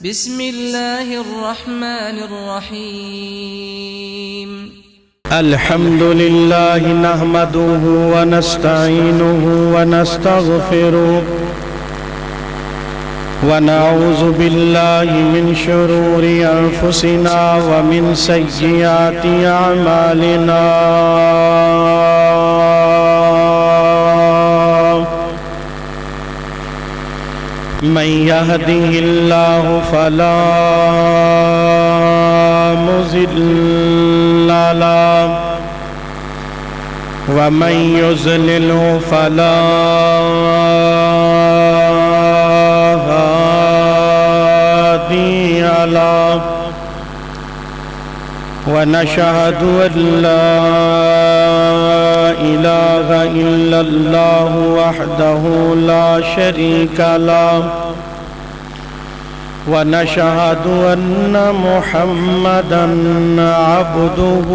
بسم الله الرحمن الرحيم الحمد لله نحمده ونستعينه ونستغفره ونعوذ بالله من شرور أنفسنا ومن سيئات أعمالنا من يهده الله فلا مضل له ومن يضلل فلا هادي له ونشهد أن لا إله إلا الله وحده لا شريك له ونشهد أن محمدًا عبده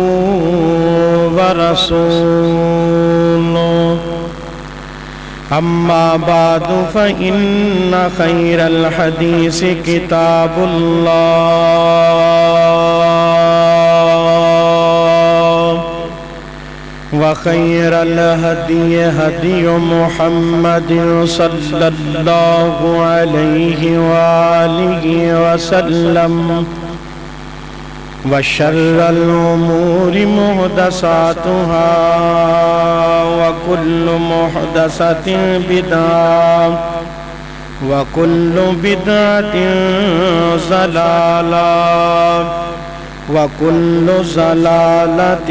ورسوله أما بعد فإن خير الحديث كتاب الله وخير الهدي هدي محمد صلى الله عليه وآله وسلم وشر الأمور محدثاتها وكل محدثة بدعة وكل بدعة ضلالة وكل ضلالة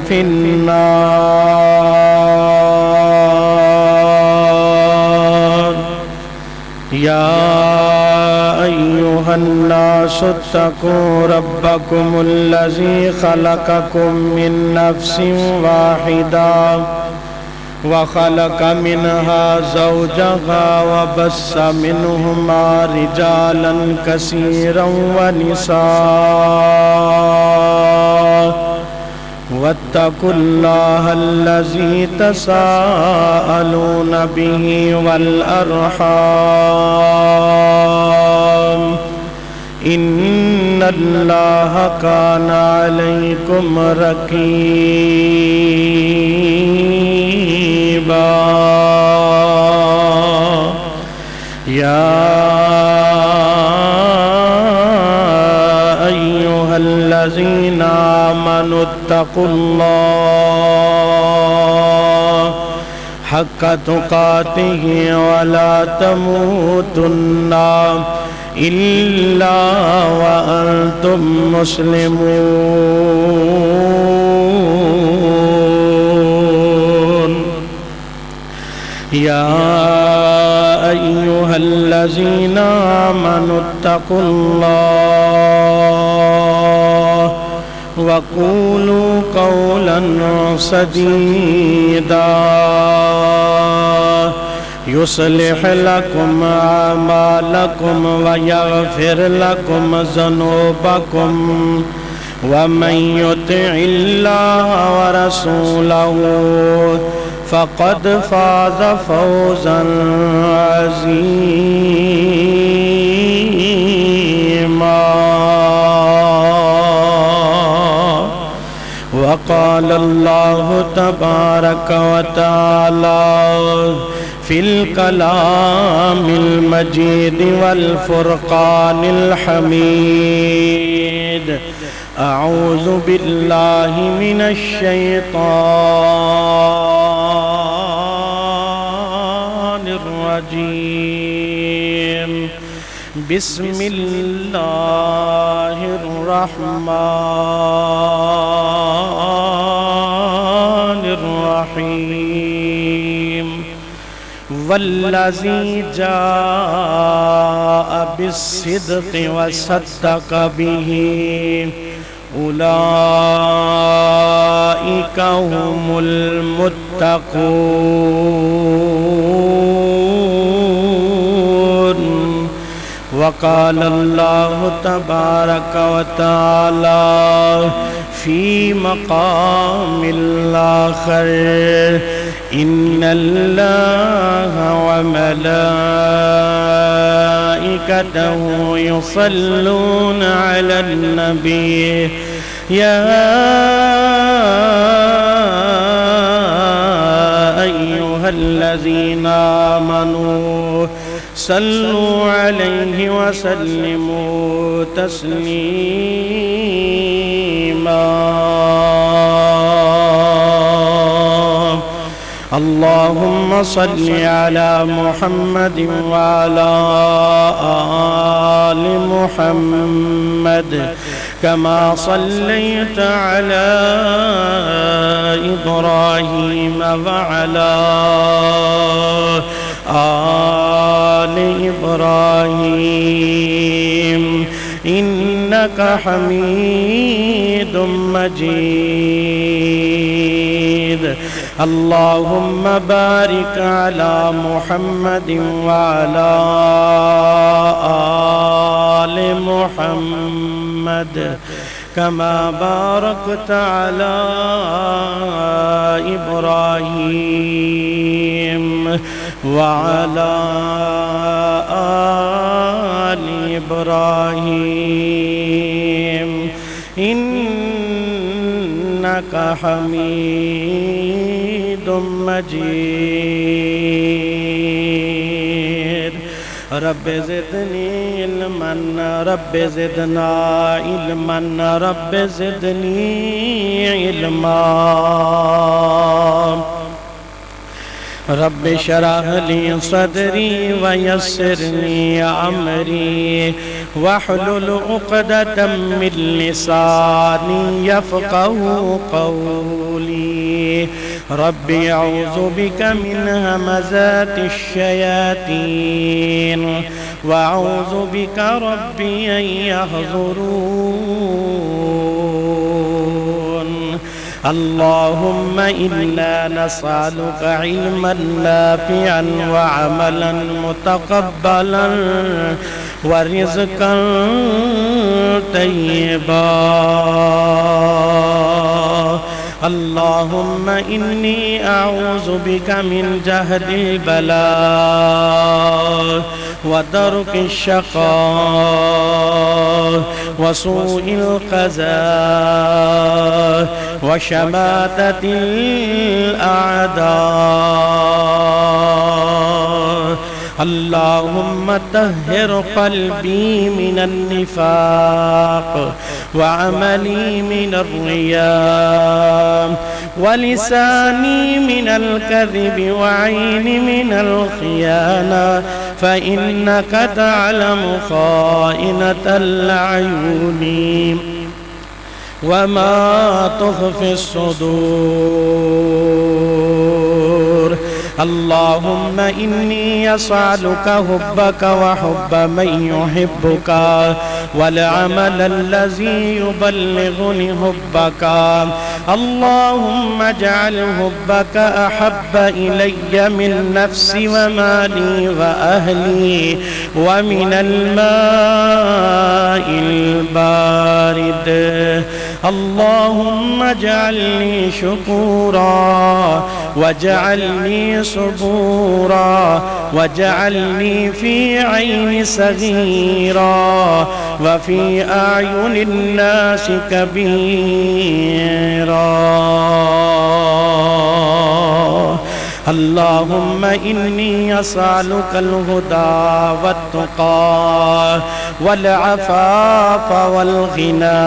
في النار يا أيها الناس اتقوا ربكم الذي خلقكم من نفس واحدة وخلق منها زوجها وبث منهما رجالا كثيرا ونساء واتقوا الله الذي تساءلون به والأرحام إن الله كان عليكم رقيبا يا أيها الذين آمنوا اتقوا الله حق تقاته ولا تموتن إلا وأنتم مسلمون يا أيها الذين آمنوا اتقوا الله وقولوا قولا سديدا يصلح لكم أعمالكم ويغفر لكم ذنوبكم ومن يطع الله ورسوله فقد فاز فوزا عظيما وقال الله تبارك وتعالى في الكلام المجيد والفرقان الحميد أعوذ بالله من الشيطان الرجيم بسم الله الرحمن الرحيم والذي جاء بالصدق وصدق به أولئك هم المتقون وقال الله تبارك وتعالى في مقام الآخر إن الله وملائكته يصلون على النبي يا أيها الذين آمنوا صلوا عليه وسلموا تسليما. اللهم صل على محمد وعلى آل محمد كما صليت على إبراهيم وعلى آل إبراهيم إنك حميد مجيد. اللهم بارك على محمد وعلى آل محمد كما باركت على إبراهيم وعلى آل إبراهيم إنك حميد مجيد. رب زدني علما رب زدنا علما رب زدني علما. رب اشرح لي صدري ويسر لي أمري واحلل عقدة من لساني يفقهوا قولي. رب أعوذ بك من همزات الشياطين وأعوذ بك ربي أن يحضرون. اللهم إنا نسألك علما نافعا وعملا متقبلا ورزقا طيبا. اللهم إني أعوذ بك من جهد البلاء ودرك الشقاء وسوء القضاء وشماتة الأعداء. اللهم طهر قلبي من النفاق وعملي من الرياء ولساني من الكذب وعيني من الخيانة فإنك تعلم خائنة الأعين وما تخفي الصدور. اللهم إني أسألك حبك وحب من يحبك والعمل الذي يبلغني حبك. اللهم اجعل حبك أحب إلي من نفسي ومالي وأهلي ومن الماء البارد. اللهم اجعلني شكورا واجعلني صبورا واجعلني في عين صغيرا وفي أعين الناس كبيرا. اللهم إني أسألك الهدى والتقى والعفاف والغنى.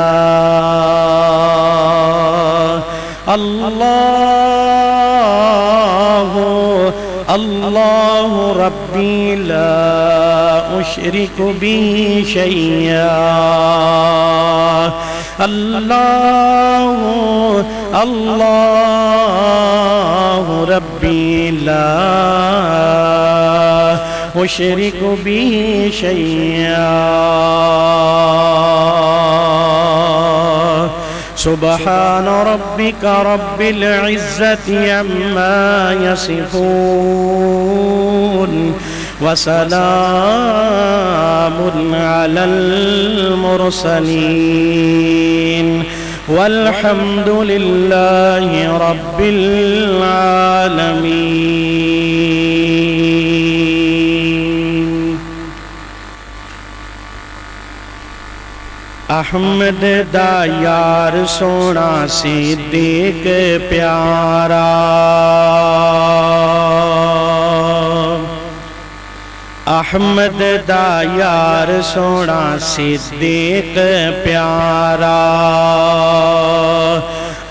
الله ربي لا أشرك به شيئا. الله ربي لا أشرك به شيئا. سبحان ربك رب العزة عما يصفون وسلام على المرسلين والحمد لله رب العالمين. احمد دا یار سونا صدیق پیارا، احمد دا یار سونا صدیق پیارا،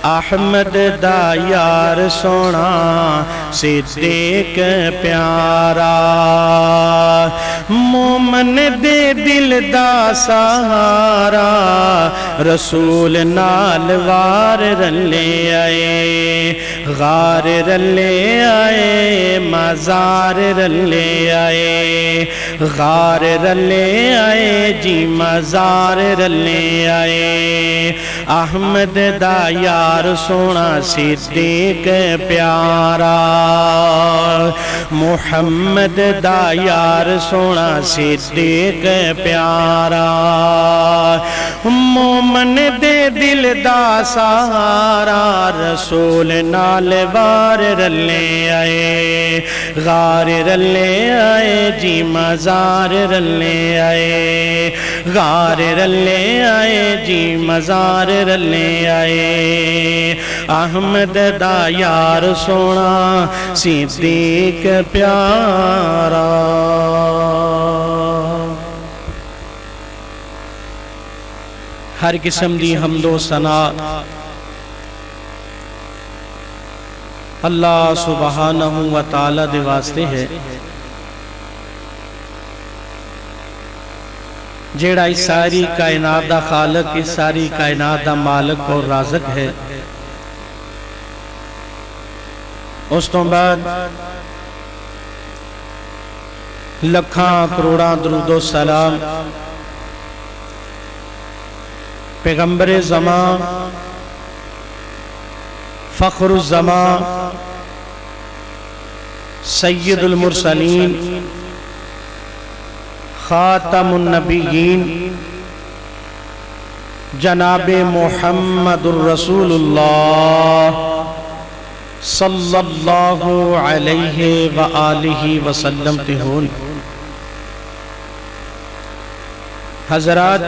احمد دا یار سونا صدیق پیارا، مومن دے دل دا سہارا، رسول نال وار رلے آئے، غار رلے آئے، مزار رلے آئے، غار رلے آئے جی مزار رلے آئے، احمد دا یار سونا صدیق پیارا، محمد دا یار سونا صدیق پیارا، مومن دے دل دا سہارا، رسول نال وار رلے آئے، غار رلے آئے جی مزار رلے آئے، غار رلے آئے جی مزار رلے آئے، احمد دا یار سونا صدیق پیارا۔ ہر قسم دی حمد و ثنا اللہ سبحانہ و تعالی دے واسطے ہے، جیڑا اس ساری کائنات دا خالق، اس ساری کائنات دا مالک اور رازق ہے۔ اس تو بعد لکھاں کروڑاں درود و سلام پیغمبر زمان، فخر الزمان، سید المرسلین، خاتم النبیین، جناب محمد الرسول اللہ صلی اللہ علیہ وآلہ وسلم تہون۔ حضرات،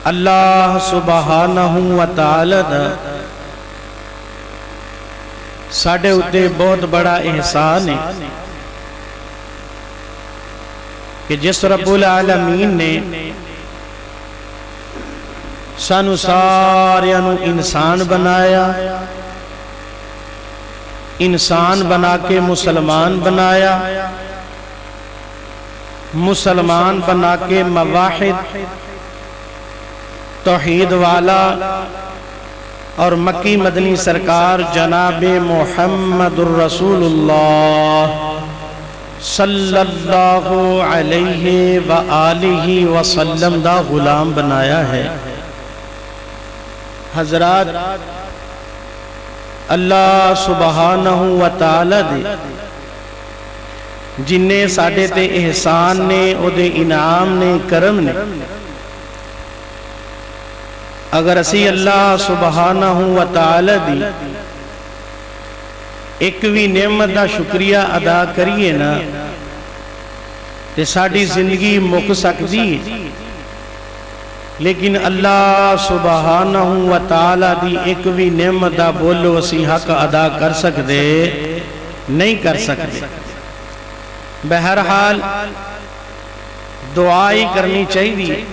اللہ سبحانہ و تعالی دا ساڑھے اتے بہت بڑا احسان ہے کہ جس رب العالمین نے سانو ساریانو انسان بنایا، انسان بنا کے مسلمان بنایا، مسلمان بنا کے موحد توحید والا اور مکی مدنی سرکار جناب محمد الرسول اللہ صلی اللہ علیہ وآلہ وسلم دا غلام بنایا ہے۔ حضرات، اللہ سبحانہ و تعالی دے جنہیں ساڑھے تے احسان نے، او دے انعام نے، کرم نے، اگر اسی اللہ سبحانہ و تعالی دی ایک بھی نعمت دا شکریہ ادا کریے نا تے ساڑھی زندگی مک سکتی، لیکن اللہ سبحانہ و تعالی دی ایک بھی نعمت دا بولو اسی حق ادا کر سکتے نہیں کر سکتے۔ بہرحال دعائی کرنی چاہیے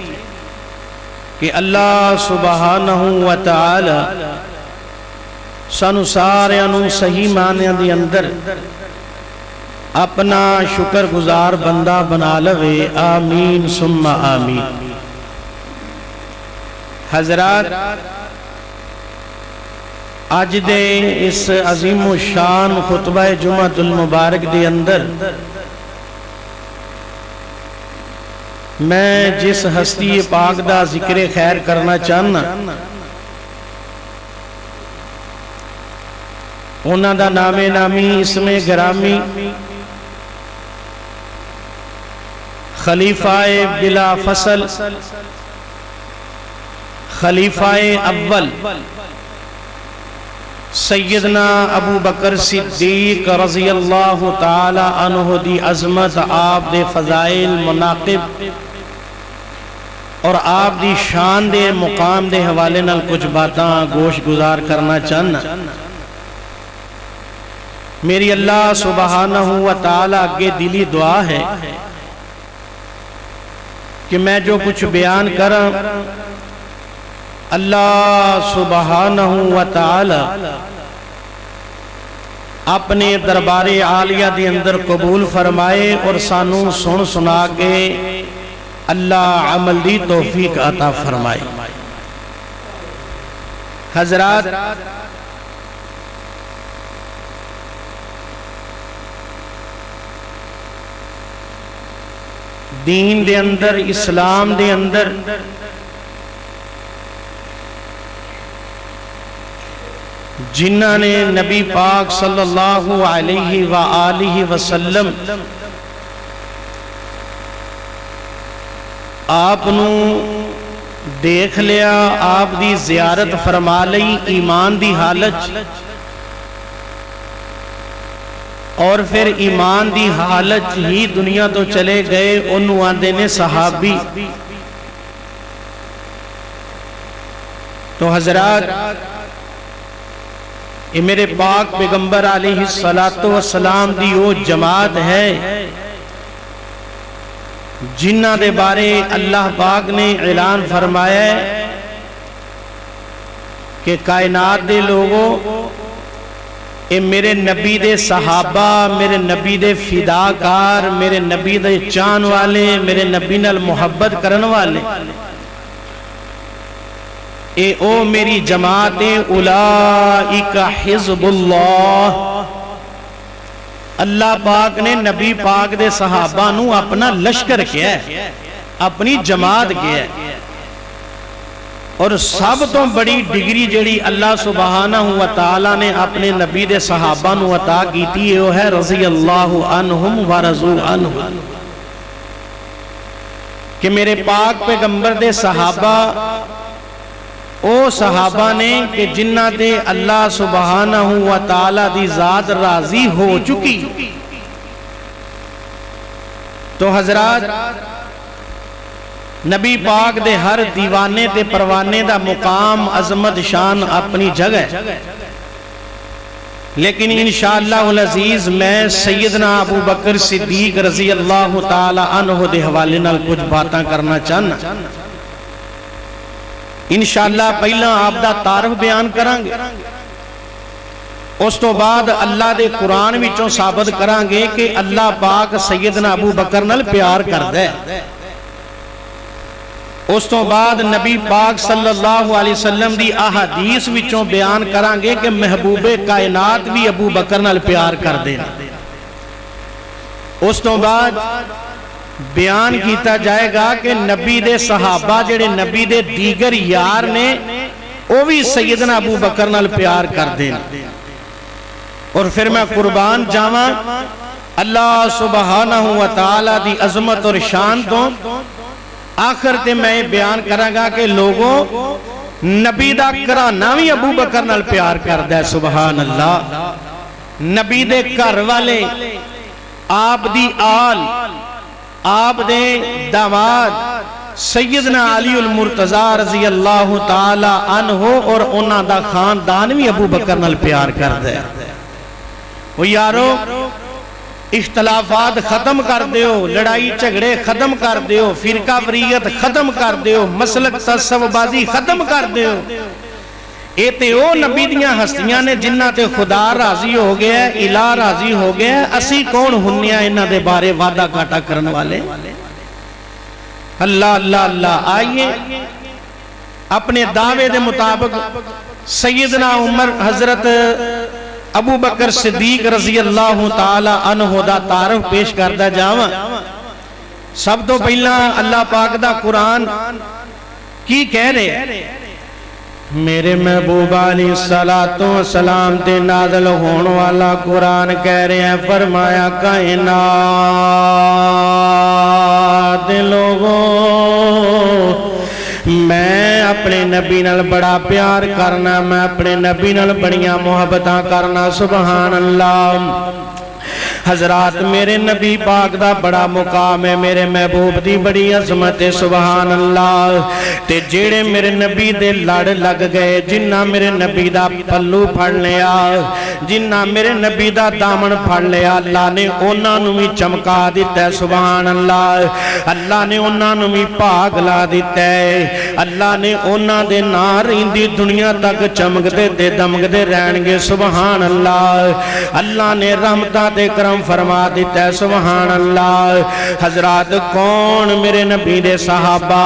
کہ اللہ سبحانہ و تعالی سانو ساریانو صحیح معنی دی اندر اپنا شکر گزار بندہ بنا لوے، آمین ثم آمین۔ حضرات، آج دے اس عظیم و شان خطبہ جمعۃ المبارک دے اندر میں جس ہستی پاک دا ذکر خیر کرنا چاہنا، اونا دا نام نامی اسم گرامی خلیفہ بلا فصل خلیفہ اول سیدنا ابو بکر صدیق رضی اللہ تعالی عنہ دی عظمت، آپ دے فضائل مناقب اور آپ دی شان دے مقام دے حوالے نال کچھ باتاں گوش گزار کرنا چاہنا۔ میری اللہ سبحانہ و تعالی اگے دلی دعا ہے کہ میں جو کچھ بیان کراں اللہ سبحانہ و تعالی اپنے دربار عالیہ دے اندر قبول فرمائے اور سانو سن سنا کے اللہ عمل دی توفیق عطا فرمائے۔ حضرات، دین دے اندر، اسلام دے اندر جنہاں نے نبی پاک صلی اللہ علیہ وآلہ وسلم آپ نو دیکھ لیا، آپ دی زیارت فرما لئی ایمان دی حالت، اور پھر ایمان دی حالت ہی دنیا تو چلے گئے، انہوں آندے نے صحابی۔ تو حضرات، یہ میرے پاک پیغمبر علیہ السلام دی وہ جماعت ہے جنہ دے بارے اللہ پاک نے اعلان فرمایا ہے کہ کائنات دے لوگوں، اے میرے نبی دے صحابہ، میرے نبی دے فداکار، میرے نبی دے چان والے، میرے نبی نال محبت کرن والے، اے او میری جماعت، اولئک حزب اللہ۔ اللہ پاک نے نبی پاک دے صحابہ نو اپنا لشکر کیا ہے، اپنی جماعت کیا ہے، اور سب تو بڑی ڈگری جڑی اللہ سبحانہ و تعالی نے اپنے نبی دے صحابہ نو عطا کیتی ہے، وہ ہے رضی اللہ عنہم ورضوا عنہ، کہ میرے پاک پیغمبر دے صحابہ او صحابہ نے کہ جنہ دے اللہ سبحانہ و تعالی دی ذات راضی ہو چکی۔ تو حضرات، نبی پاک دے ہر دیوانے تے پروانے دا مقام، عظمت، شان اپنی جگہ، لیکن انشاءاللہ العزیز میں سیدنا ابو بکر صدیق رضی اللہ تعالی عنہ دے حوالے نال کچھ باتاں کرنا چاہنا۔ انشاءاللہ پہلا آپ دا تعارف بیان کرانگے، اس تو بعد اللہ دے قرآن وچوں ثابت کرانگے کہ اللہ پاک سیدنا ابو بکر نال پیار کردا ہے۔ اس تو بعد نبی پاک صلی اللہ علیہ وسلم دی احادیث وچوں بیان کرانگے کہ محبوب کائنات بھی ابو بکر نال پیار کردے۔ اس تو بعد بیان کیتا جائے گا کہ نبی دے صحابہ جڑے نبی دے دیگر یار نے، وہ بھی سیدنا ابو بکر نال پیار کردے۔ اور پھر میں قربان جاواں اللہ سبحانہ و تعالی دی عظمت اور شان تو آخر تے میں بیان کروں گا کہ لوگوں، نبی دا گھرانہ بھی ابو بکر نال پیار کردا ہے، سبحان اللہ۔ نبی دے گھر والے، آپ دی آل، آپ دے داماد سیدنا علی المرتضی رضی اللہ تعالی عنہ اور انہاں دا خاندان بھی ابو بکر نال پیار کردا ہے۔ وہ یارو، اختلافات ختم کر دیو، لڑائی جھگڑے ختم کر دیو، فرقہ واریت ختم کر دیو، مسلک تعصب بازی ختم کر دیو۔ اے تے او نبی دیاں ہستیاں نے جنہ تے خدا راضی ہو گیا ہے، الہ راضی ہو گیا ہے، اسی کون ہنیاں انہاں دے بارے وعدہ کاٹا کرن والے؟ اللہ اللہ اللہ۔ آئیے اپنے دعوے دے مطابق سیدنا عمر حضرت ابو بکر صدیق رضی اللہ تعالی عنہ دا تعارف پیش کردہ جاواں۔ سب تو پہلا اللہ پاک دا قرآن کی کہہ رہے؟ میرے محبوب علیہ السلام تے نازل ہون والا قرآن کہہ رہے ہیں، فرمایا کائنات دے لوگوں، میں اپنے نبی نال بڑا پیار کرنا میں اپنے نبی نال بڑیاں محبتاں کرنا سبحان اللہ حضرات میرے نبی پاک دا بڑا مقام ہے میرے محبوب دی بڑی عظمت ہے سبحان اللہ تے جیڑے میرے نبی دے لڑ لگ گئے جنہ میرے نبی دا پلو پھڑ لیا جنہ میرے نبی دا دامن پھڑ لیا اللہ نے انہاں نوں وی چمکا دیتا ہے سبحان اللہ اللہ نے انہاں نوں وی پاک لا دیتا ہے اللہ نے انہاں دے نال رہندی دنیا تک چمکدے تے دمکدے رہن گے سبحان اللہ اللہ نے رحمتاں تے کرم فرما دیتا ہے سبحان اللہ حضرات کون میرے نبی دے صحابہ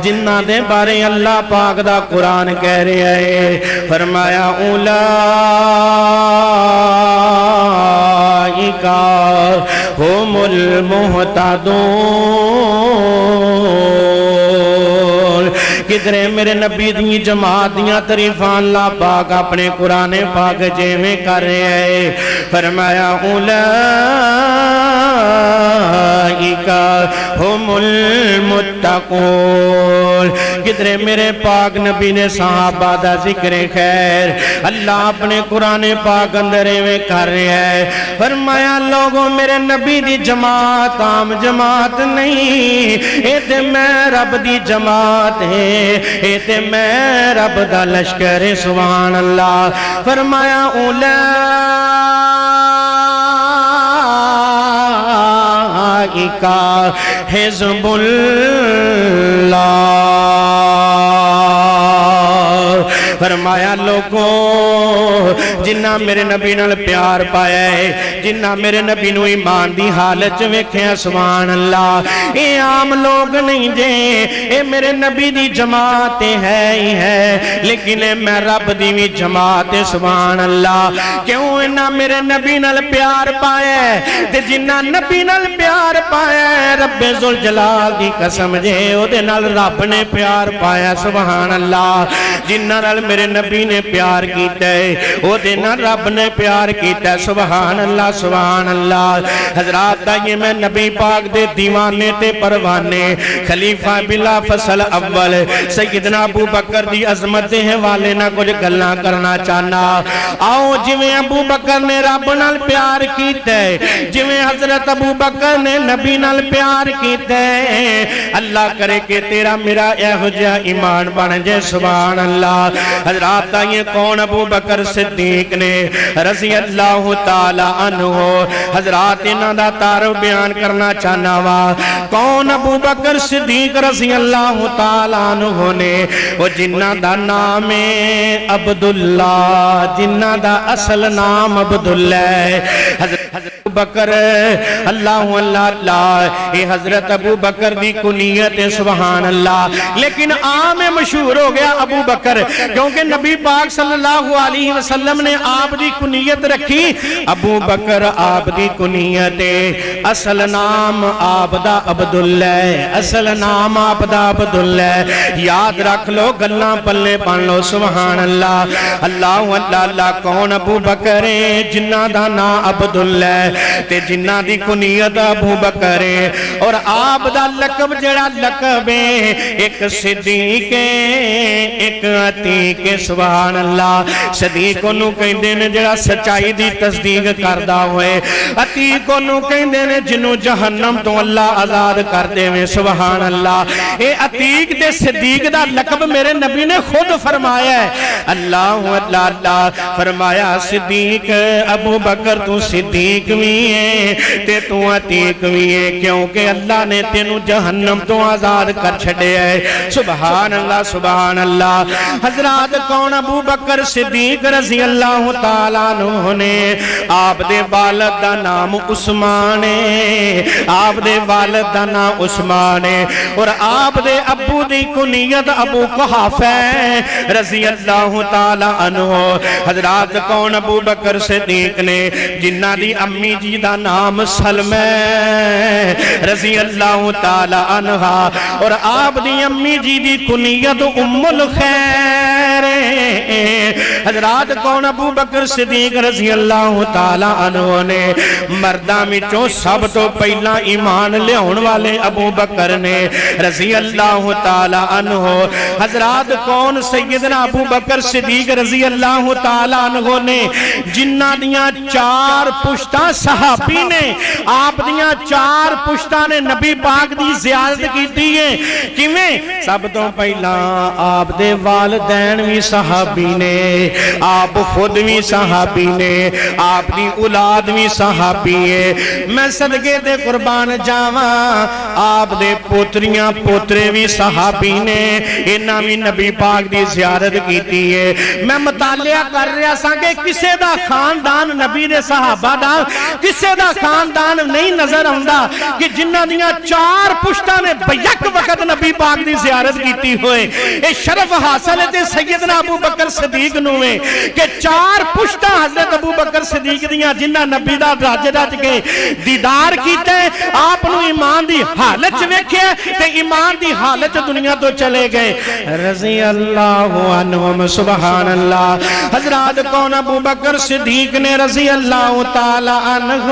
جنہ دے بارے اللہ پاک دا قرآن کہہ رہے ہیں فرمایا اولئک هم المہتدون کدھرے میرے نبی دی جماعت دیاں تعریفاں اللہ پاک اپنے قرآن پاک جیویں کر رہے ہیں فرمایا اولئک هم المتقون کدھرے میرے پاک نبی نے صحابہ دا ذکر خیر اللہ اپنے قرآن پاک اندر میں کر رہے ہیں فرمایا لوگوں میرے نبی دی جماعت عام جماعت نہیں اے تے میں رب دی جماعت ہے اے تے میں رب دا لشکر سبحان اللہ فرمایا اولئک حزب اللہ فرمایا لوگوں جنہ میرے نبی نال پیار پایا ہے جنہ میرے نبی نو ایمان دی حالت ویکھیا سبحان اللہ اے عام لوگ نہیں جے اے میرے نبی دی جماعت ہے ہی ہے لیکن میں رب دی بھی جماعت سبحان اللہ کیوں انہاں میرے نبی نال پیار پایا ہے تے جنہ نبی نال پیار پایا ہے رب ذوالجلال دی قسم جے او دے نال رب نے پیار پایا سبحان اللہ جنہ نال میرے نبی نے پیار کیتا ہے او دے نال رب نے پیار کیتا ہے سبحان اللہ سبحان اللہ حضرات آئیے میں نبی پاک دے دیوانے تے پروانے خلیفہ بلا فصل اول سیدنا ابو بکر دی عظمت حوالے نہ کچھ گلاں کرنا چاہنا آؤ جویں ابو بکر نے رب نال پیار کیتا ہے جویں حضرت ابو بکر نے نبی نال پیار کیتا ہے اللہ کرے کہ تیرا میرا اہو جہا ایمان بن جائے سبحان اللہ حضرات آئیے کون ابو بکر صدیق نے رضی اللہ تعالی عنہ حضرات انہاں دا تعارف بیان کرنا چاہنا وا کون ابو بکر صدیق رضی اللہ تعالی عنہ نے وہ جنہ دا نام عبداللہ جنہ دا اصل نام عبداللہ حضرت ابو بکر اللہ اللہ یہ حضرت ابو بکر دی کنیت سبحان اللہ لیکن عام مشہور ہو گیا ابو بکر کیونکہ نبی پاک صلی اللہ علیہ وسلم نے آپ دی کنیت رکھی ابو بکر آپ دی کنیت اصل نام آپ دا عبداللہ اصل نام آپ دا عبداللہ یاد رکھ لو گلاں پلے پڑھ لو سبحان اللہ اللہ اللہ کون ابو بکر جنہ دا نام عبداللہ تے جنہ دی کنیت ابو بکر اور آپ دا لقب جڑا لقب ایک صدیق ایک عتیق سبحان اللہ صدیق انہوں کہندے نے جڑا سچائی دی تصدیق کردہ ہوئے عتیق انہوں کہندے نے جنہوں جہنم تو اللہ آزاد کر دے میں سبحان اللہ اے عتیق دے صدیق دا لقب میرے نبی نے خود فرمایا ہے اللہ اللہ فرمایا صدیق ابو بکر تو صدیق بھی ہے تے تو عتیق بھی ہے کیونکہ اللہ نے تینوں جہنم تو آزاد کر چھڑے ہے سبحان اللہ حضرات کون ابو بکر صدیق رضی اللہ تعالیٰ عنہ نے آپ دے والد دا نام عثمان ہے آپ دے والد دا نام عثمان ہے اور آپ دے ابو دی کنیت ابو قحافہ رضی اللہ تعالیٰ عنہ حضرات کون ابو بکر صدیق نے جنہ دی امی جی دا نام سلمہ رضی اللہ تعالیٰ عنہ اور آپ دی امی جی دی کنیت ام الخیر حضرات کون ابو بکر صدیق رضی اللہ تعالی عنہ نے مرداں وچوں سب تو پہلا ایمان لیاون والے ابو بکر نے رضی اللہ تعالی عنہ حضرات کون سیدنا ابو بکر صدیق رضی اللہ تعالی عنہ نے جنہ دیاں 4 پشتاں صحابی نے آپ دیاں 4 پشتاں نے نبی پاک دی زیارت کیتی ہے کیویں سب تو پہلا آپ دے والدین بھی صحابی نے آپ خود بھی صحابی نے آپ دی اولاد بھی صحابی ہے میں صدقے دے قربان جاواں آپ دے پوتریاں پوترے بھی صحابی نے انہاں بھی نبی پاک دی زیارت کیتی ہے میں مطالعہ کر رہا سا کہ کسے دا خاندان نبی دے صحابہ دا کسے دا خاندان نہیں نظر آندا کہ جنہاں دیاں 4 پشتاں نے بیک وقت نبی پاک دی زیارت کیتی ہوئے اے شرف حاصل ہے سیدنا ابو بکر صدیق نوے کہ 4 پشتاں حضرت ابو بکر صدیق دیاں جنہاں نبی دا راج راج کے دیدار کیتے آپ نو ایمان دی حالت ویکھے تے ایمان دی حالت دنیا تو چلے گئے رضی اللہ عنہم سبحان اللہ حضرات کون ابو بکر صدیق نے رضی اللہ تعالی عنہ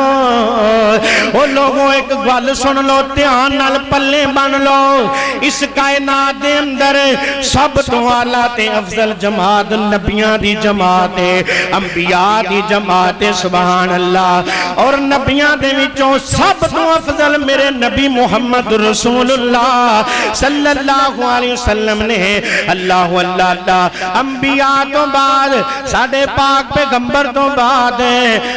او لوگوں ایک گل سن لو دھیان نال پلے بن لو اس کائنات دے اندر سب تو اعلیٰ تے افضل جماعت نبیاں دی جماعت انبیاء دی جماعت سبحان اللہ اور نبیاں دے وچوں سب تو افضل میرے نبی محمد رسول اللہ صلی اللہ علیہ وسلم نے اللہ اللہ اللہ انبیاء تو بعد ساڑھے پاک پیغمبر تو بعد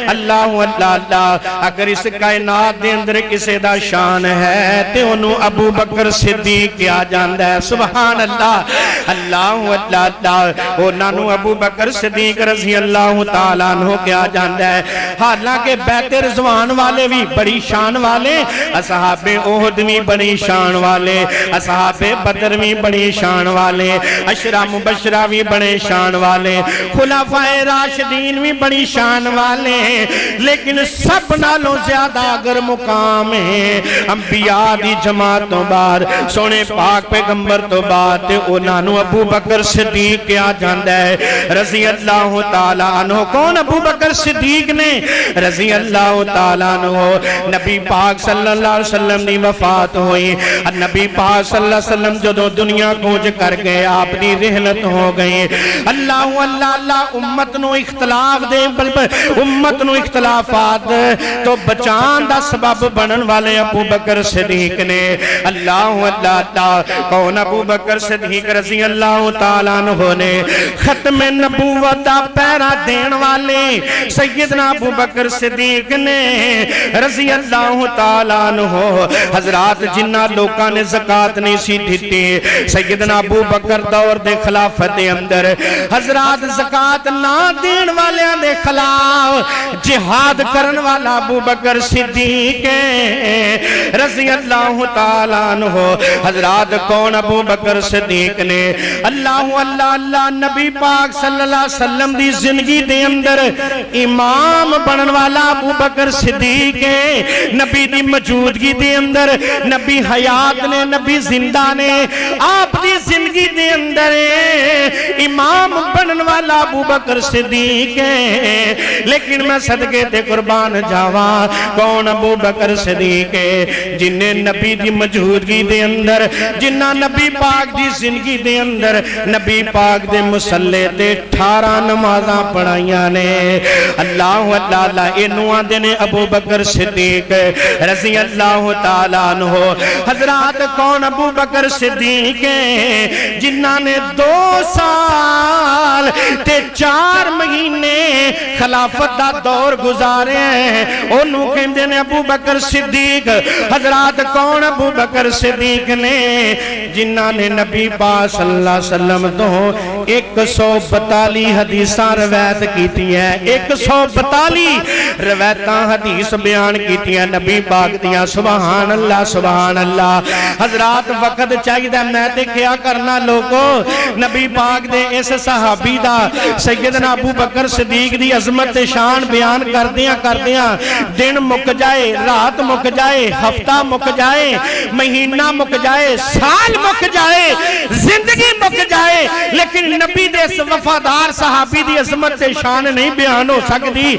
اللہ اللہ اللہ اگر اس کائنات دے اندر کسے دا شان ہے تے انہوں ابو بکر صدیق کیا جاندہ ہے سبحان اللہ اللہ اللہ اللہ او نانو ابو بکر صدیق رضی اللہ تعالیٰ عنہ کیا جاندہ ہے حالانکہ بیت رضوان والے بھی بڑی شان والے اصحاب احد بھی بڑی شان والے اصحاب بدر بھی بڑی شان والے عشرہ مبشرہ بھی بڑے شان والے خلفاء راشدین بھی بڑی شان والے لیکن سب نالوں زیادہ اگر مقام ہے انبیاء دی جماعتوں بعد سونے پاک پیغمبر تو بات انہوں ابو بکر صدیق کیا جاندہ ہے رضی اللہ تعالیٰ عنہ کون ابو بکر صدیق نے رضی اللہ تعالیٰ عنہ نبی پاک صلی اللہ علیہ وسلم دی وفات ہوئی نبی پاک صلی اللہ علیہ وسلم جو دنیا کوج کر گئے آپ دی رحلت ہو گئی اللہ اللہ اللہ امت نو اختلاف دے امت نو اختلافات تو بچان دا سبب بنن والے ابو بکر صدیق نے اللہ اللہ اللہ کون ابو بکر صدیق رضی اللہ تعالیٰ عنہ نے ختم نبوت دا پیرا دین والے سیدنا ابو بکر صدیق نے رضی اللہ تعالیٰ عنہ حضرات جنہ لوکاں نے زکاة نہیں سی دیتی سیدنا ابو بکر دور دے خلافت دے اندر حضرات زکاة نہ دین والے دے خلاف جہاد کرن والا ابو بکر صدیق رضی اللہ تعالیٰ عنہ حضرات کون ابو بکر صدیق نے اللہ اللہ اللہ نبی پاک صلی اللہ علیہ وسلم دی زندگی دے اندر امام بنن والا ابو بکر صدیق نبی دی موجودگی دے اندر نبی حیات نے نبی زندہ نے آپ دی زندگی دے اندر امام بنن والا ابو بکر صدیق لیکن میں صدقے تے قربان جاوا کون ابو بکر صدیق جنہیں نبی دی موجودگی دے اندر جنہ نبی پاک دی زندگی دے اندر نبی پاک دے مسلح تے 18 نمازاں پڑھائیاں نے اللہ اللہ اللہ انہوں دینے ابو بکر صدیق رضی اللہ تعالیٰ عنہ حضرات کون ابو بکر صدیق جنہ نے 2 سال تے 4 مہینے خلافت دا دور گزارے ہیں انہوں کہندے نے ابو بکر صدیق حضرات کون ابو بکر صدیق نے جنہ نے نبی پاک صلی اللہ علیہ وسلم تو 142 حدیثاں روایت کیتی ہیں 142 روایتاں حدیث بیان کیتی ہیں نبی پاک دیاں سبحان اللہ حضرات وقت چاہیے میں تے کیا کرنا لوگو نبی پاک دے اس صحابی دا سیدنا ابو بکر صدیق دی عظمت عظمت شان بیان کردیاں کردیاں دن مک جائے، رات مک جائے، ہفتہ مک جائے، مہینہ مک جائے، سال مک جائے، زندگی مک جائے، لیکن نبی دے وفادار صحابی دی عظمت شان نہیں بیان ہو سکتی۔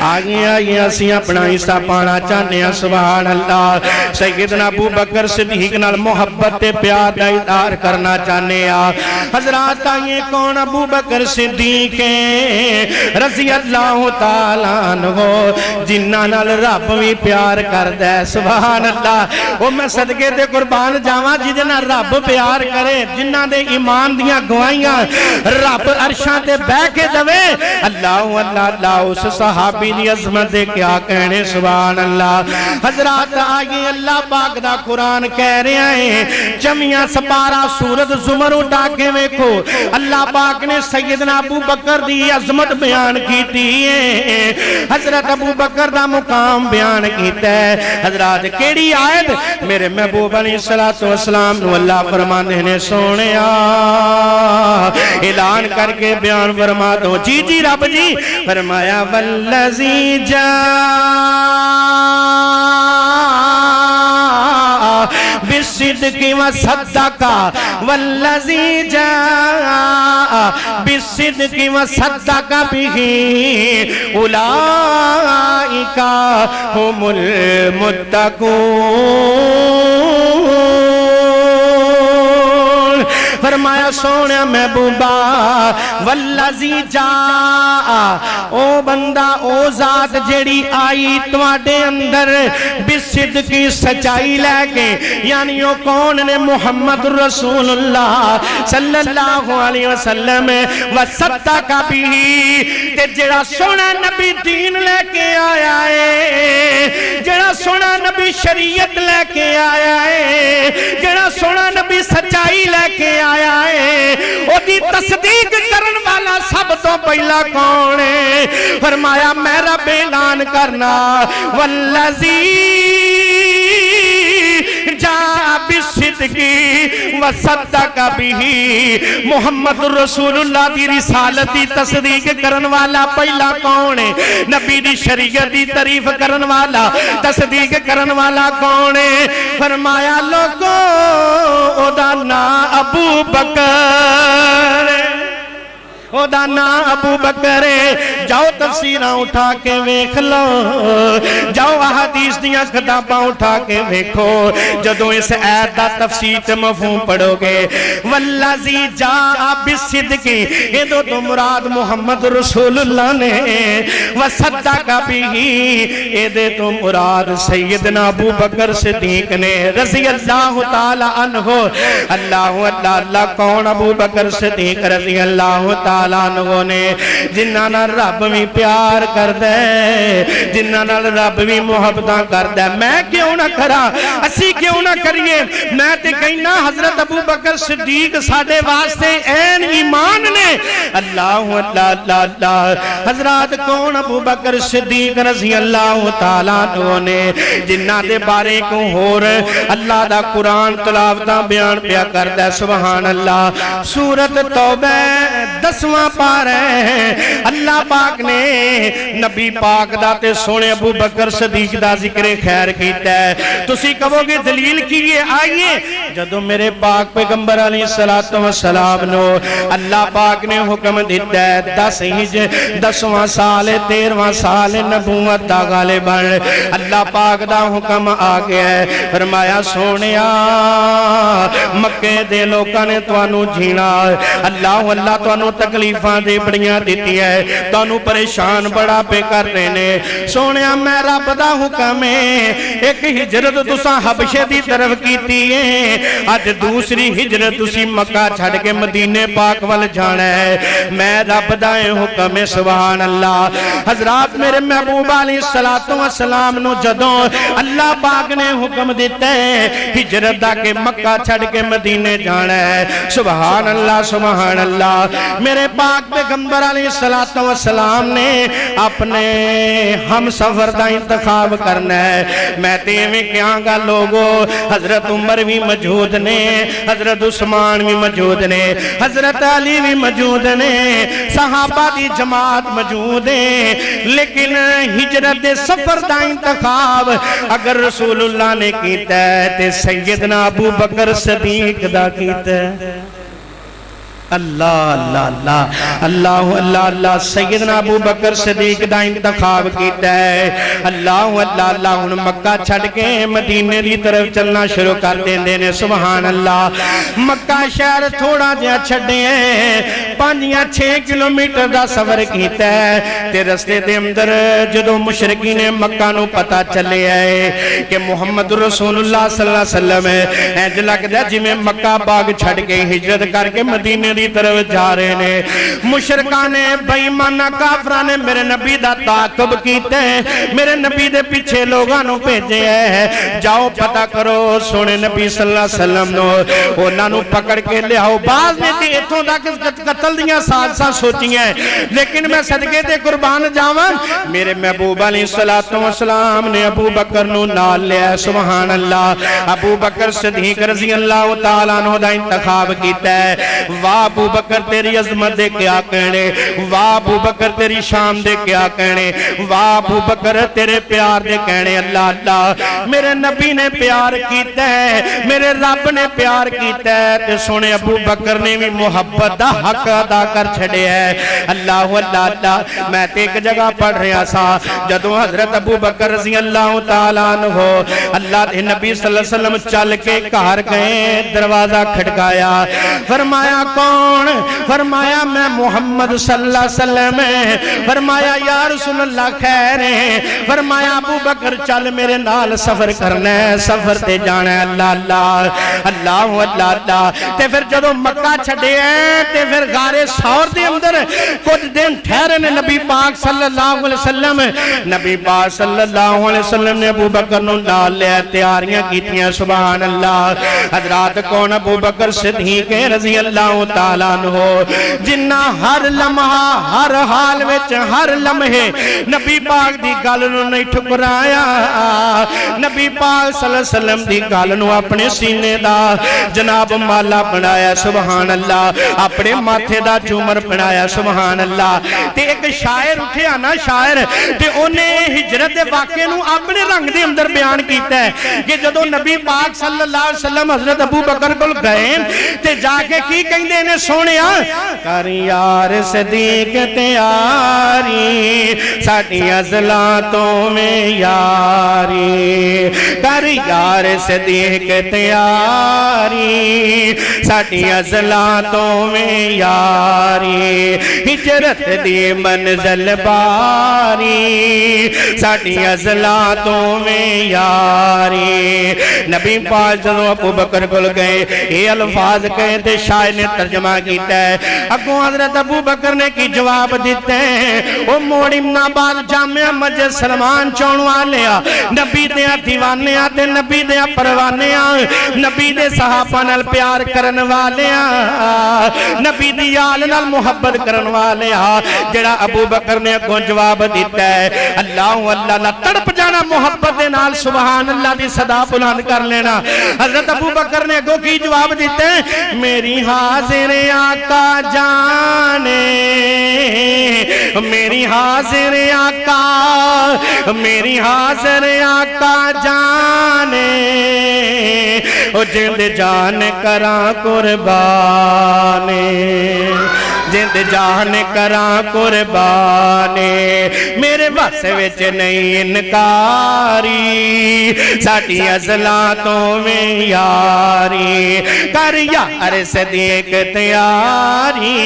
آگے اسی اپنا حصہ پانا چاہنے ہیں، سبحان اللہ۔ سیدنا ابو بکر صدیق نال محبت پیار دا اظہار کرنا چاہنے ہیں۔ حضرات آئیے کون ابو بکر صدیق رضی اللہ تعالیٰ عنہ، جنہ نال رب بھی پیار کردہ ہے، سبحان اللہ۔ وہ میں صدقے دے قربان جاواں جنہ رب پیار کرے، جنہ دے ایمان دیاں گوائیاں رب عرشاں تے بہ کے دوے، اللہ اللہ اللہ اس صحابی دی عظمت دے کیا کہنے، سبحان اللہ۔ حضرات آگے اللہ پاک دا قرآن کہہ رہے ہیں، جمعیاں سپارہ سورت زمر اٹھا کے ویکھو، اللہ پاک نے سیدنا ابو بکر دی عظمت بیان کیتی ہے، حضرت ابو بکر دا مقام بیان کیتا ہے۔ حضرات کیڑی آیت؟ میرے محبوب علیہ السلام نو اللہ فرمانے نے سونیا اعلان کر کے بیان فرما دو، جی جی رب جی فرمایا والذی بالصدق وصدق والذی جاء بالصدق وصدق به اولئک هم المتقون۔ فرمایا سونے محبوبہ والذی جاء، او بندہ او ذات جیڑی آئی تواڈے اندر بالصدق کی سچائی لے کے، یعنی او کون نے؟ محمد رسول اللہ صلی اللہ علیہ وسلم، وصدق به، تے جڑا سونا نبی دین لے کے آیا ہے، جڑا سونا نبی شریعت لے کے آیا ہے، جڑا سونا نبی سچائی لے کے آیا ہے، او دی تصدیق کرن والا سب تو پہلا کون ہے؟ فرمایا میں رب اعلان کرنا والذی جاء بالصدق وصدق به، محمد رسول اللہ دی رسالت دی تصدیق کرن والا پہلا کون ہے؟ نبی دی شریعت دی تعریف کرن والا، تصدیق کرن والا کون ہے؟ فرمایا لوگو او دا نام ابو بکر، او دا نام ابو بکر ہے۔ جاؤ تفسیرہ اٹھا کے ویکھ لو، جاؤ احادیث دیاں کتاباں اٹھا کے ویکھو، جدوں اس آیت دا تفسیر تے مفہوم پڑھو گے، والذی جاء بالصدق، یہ تو مراد محمد رسول اللہ نے، وصدق به، یہ تو مراد سیدنا ابو بکر صدیق نے رضی اللہ تعالی عنہ۔ اللہ اللہ اللہ، کون ابو بکر صدیق رضی اللہ تعالی عنہ نے؟ جنہاں نال رب بھی پیار کردے، جنہاں نال رب بھی محبتاں کردے۔ میں کیوں نہ کرا، اسی کیوں نہ کریے؟ میں تے کہنا حضرت ابو بکر صدیق ساڈے واسطے این ایمان نے۔ اللہ اللہ اللہ اللہ۔ حضرات کون ابو بکر صدیق رضی اللہ تعالیٰ عنہ نے؟ جنہاں دے بارے کو ہور اللہ دا قرآن تلاوتاں بیان پیا کردے، سبحان اللہ۔ سورت توبہ 10واں پارہ ہے، اللہ پاک نے نبی پاک دا تے سونے ابو بکر صدیق دا ذکر خیر کیتا ہے۔ تسی کہو گے دلیل کیے؟ آئیے، جدو میرے پاک پیغمبر علیہ السلام نو اللہ پاک نے حکم دیتا ہے 10واں سال 13واں سال نبوت دا غالباً اللہ پاک دا حکم آ گیا ہے۔ فرمایا سونیا مکے دے لوکاں نے توانو جھینا، اللہ اللہ توانو تکلیفاں دے بڑیاں دیتی ہے، توانو پریشان بڑا پہ کر رہے نے۔ سونیا میں رب دا حکم ہے، ایک ہجرت تساں حبشے دی طرف کیتی ہے، آج دوسری ہجرت تسی مکہ چھڑ کے مدینے پاک وال جانا ہے، میں رب دا حکم ہے، سبحان اللہ۔ حضرات میرے محبوب علیہ السلام نو جدوں اللہ پاک نے حکم دیتا ہے ہجرت دا کہ مکہ چھڑ کے مدینے جانا ہے، سبحان اللہ سبحان اللہ۔ میرے پاک پیغمبر علیہ السلام نے اپنے ہم سفر دا انتخاب کرنا ہے. میں تے میں کیا گا لوگو حضرت عمر بھی موجود نے, حضرت عثمان بھی موجود نے, حضرت علی بھی موجود نے, صحابہ دی جماعت موجود ہے, لیکن ہجرت سفر دا انتخاب اگر رسول اللہ نے کیتا ہے تے سیدنا ابو بکر صدیق دا کیتا ہے. اللہ اللہ اللہ اللہ اللہ اللہ سیدنا ابو بکر صدیق دا انتخاب کیتا ہے. اللہ اللہ اللہ ہن مکہ چھڑ کے مدینے دی طرف چلنا شروع کر دیندے نے. سبحان اللہ. مکہ شہر تھوڑا جہا چھڈے 5-6 کلومیٹر دا سفر کیتا ہے تے رستے دے اندر جدوں مشرکین مکہ نو پتہ چلے ہے کہ محمد رسول اللہ صلی اللہ علیہ وسلم انج لگدا جویں مکہ باغ چھڈ کے ہجرت کر کے مدینے دی طرف جا رہے نے. مشرکاں نے بے ایماناں کافراں نے میرے نبی دا تعاقب کیتا ہے, میرے نبی دے پیچھے لوگاں نو بھیجے ہے جاؤ پتہ کرو سونے نبی صلی اللہ علیہ وسلم نو انہاں نو پکڑ کے لے آؤ. بعض نے تے ایتھوں تک قتل دیاں سازشاں سوچیاں, لیکن میں صدقے تے قربان جاواں میرے محبوب علیہ السلام نے ابو بکر نو نال لیا. سبحان اللہ. ابو بکر صدیق رضی اللہ تعالیٰ عنہ دا انتخاب کیتا ہے. واہ ابو بکر تیری عظمت دے کیا کہنے, واہ ابو بکر تیری شان دے کیا کہنے, واہ ابو بکر تیرے پیار دے کہنے. اللہ اللہ میرے نبی نے پیار کیتا ہے, میرے رب نے پیار کیتا ہے تے سونے ابو بکر نے بھی محبت دا حق ادا کر چھڑے ہے. اللہ اللہ اللہ. میں تے ایک جگہ پڑھ رہا سا جدوں حضرت ابو بکر رضی اللہ تعالیٰ عنہ اللہ دے نبی صلی اللہ علیہ وسلم چل کے گھر گئے, دروازہ کھٹکایا, فرمایا کون؟ فرمایا میں محمد صلی اللہ علیہ وسلم. فرمایا یا رسول اللہ خیر ہے. فرمایا ابو بکر چل میرے نال سفر کرنا ہے, سفر تے جانا ہے. اللہ اللہ اللہ اللہ اللہ. تے پھر جدوں مکہ چھڈے ہیں تے پھر غار ثور دے اندر کچھ دن ٹھہرے نے نبی پاک صلی اللہ علیہ وسلم. نبی پاک صلی اللہ علیہ وسلم نے ابو بکر نو نال لے تیاریاں کیتیاں. سبحان اللہ. حضرات کون؟ ابو بکر صدیق رضی اللہ تعالیٰ عنہ جنہ ہر لمحہ ہر حال وچ ہر لمحے نبی پاک دی گل نو نہیں ٹھکرایا. نبی پاک صلی اللہ علیہ وسلم دی گل نو اپنے سینے دا جناب مالا بنایا. سبحان اللہ. اپنے ماتھے دا جومر بنایا. سبحان اللہ. تے ایک شاعر اٹھیا نا, شاعر تے انہیں ہجرت دے واقعے نو اپنے رنگ دے اندر بیان کیتا ہے کہ جدوں نبی پاک صلی اللہ علیہ وسلم حضرت ابو بکر کول گئے تے جا کے کی کہندے نے سونیا کر یار صدیق تیاری ساڈی عضلاتوں میں یاری, کر یار صدیق تیاری ساڈی عضلاتوں میں یاری, ہجرت دی منزل باری ساڈی عضلاتوں میں یاری. نبی پاک جدوں ابو بکر کول گئے یہ الفاظ کہے تے شاعر نے ترجمہ کیتا ہے. اگوں حضرت ابو بکر نے کی جواب دیتے ہیں او موڑ امن آباد جامعہ مسجد سلمان چون والے نبی دے دیوانے تے نبی دے پروانے نبی دے صحابہ نال پیار کرن والے نبی دی آل نال محبت کرن والے جڑا ابو بکر نے اگوں جواب دیتا ہے. اللہ اللہ اللہ تڑپ جانا محبت دے نال. سبحان اللہ دی صدا بلند کر لینا. حضرت ابو بکر نے اگوں کی جواب دیتے ہیں میری حاضر آقا جانے, میری حاضر آقا, میری حاضر آقا جانے او جند جان کراں قربانے, جند جان کراں قربانے میرے بس وچ نہیں انکاری ساڈی عضلاتوں میں یاری, کر یار صدیق تیاری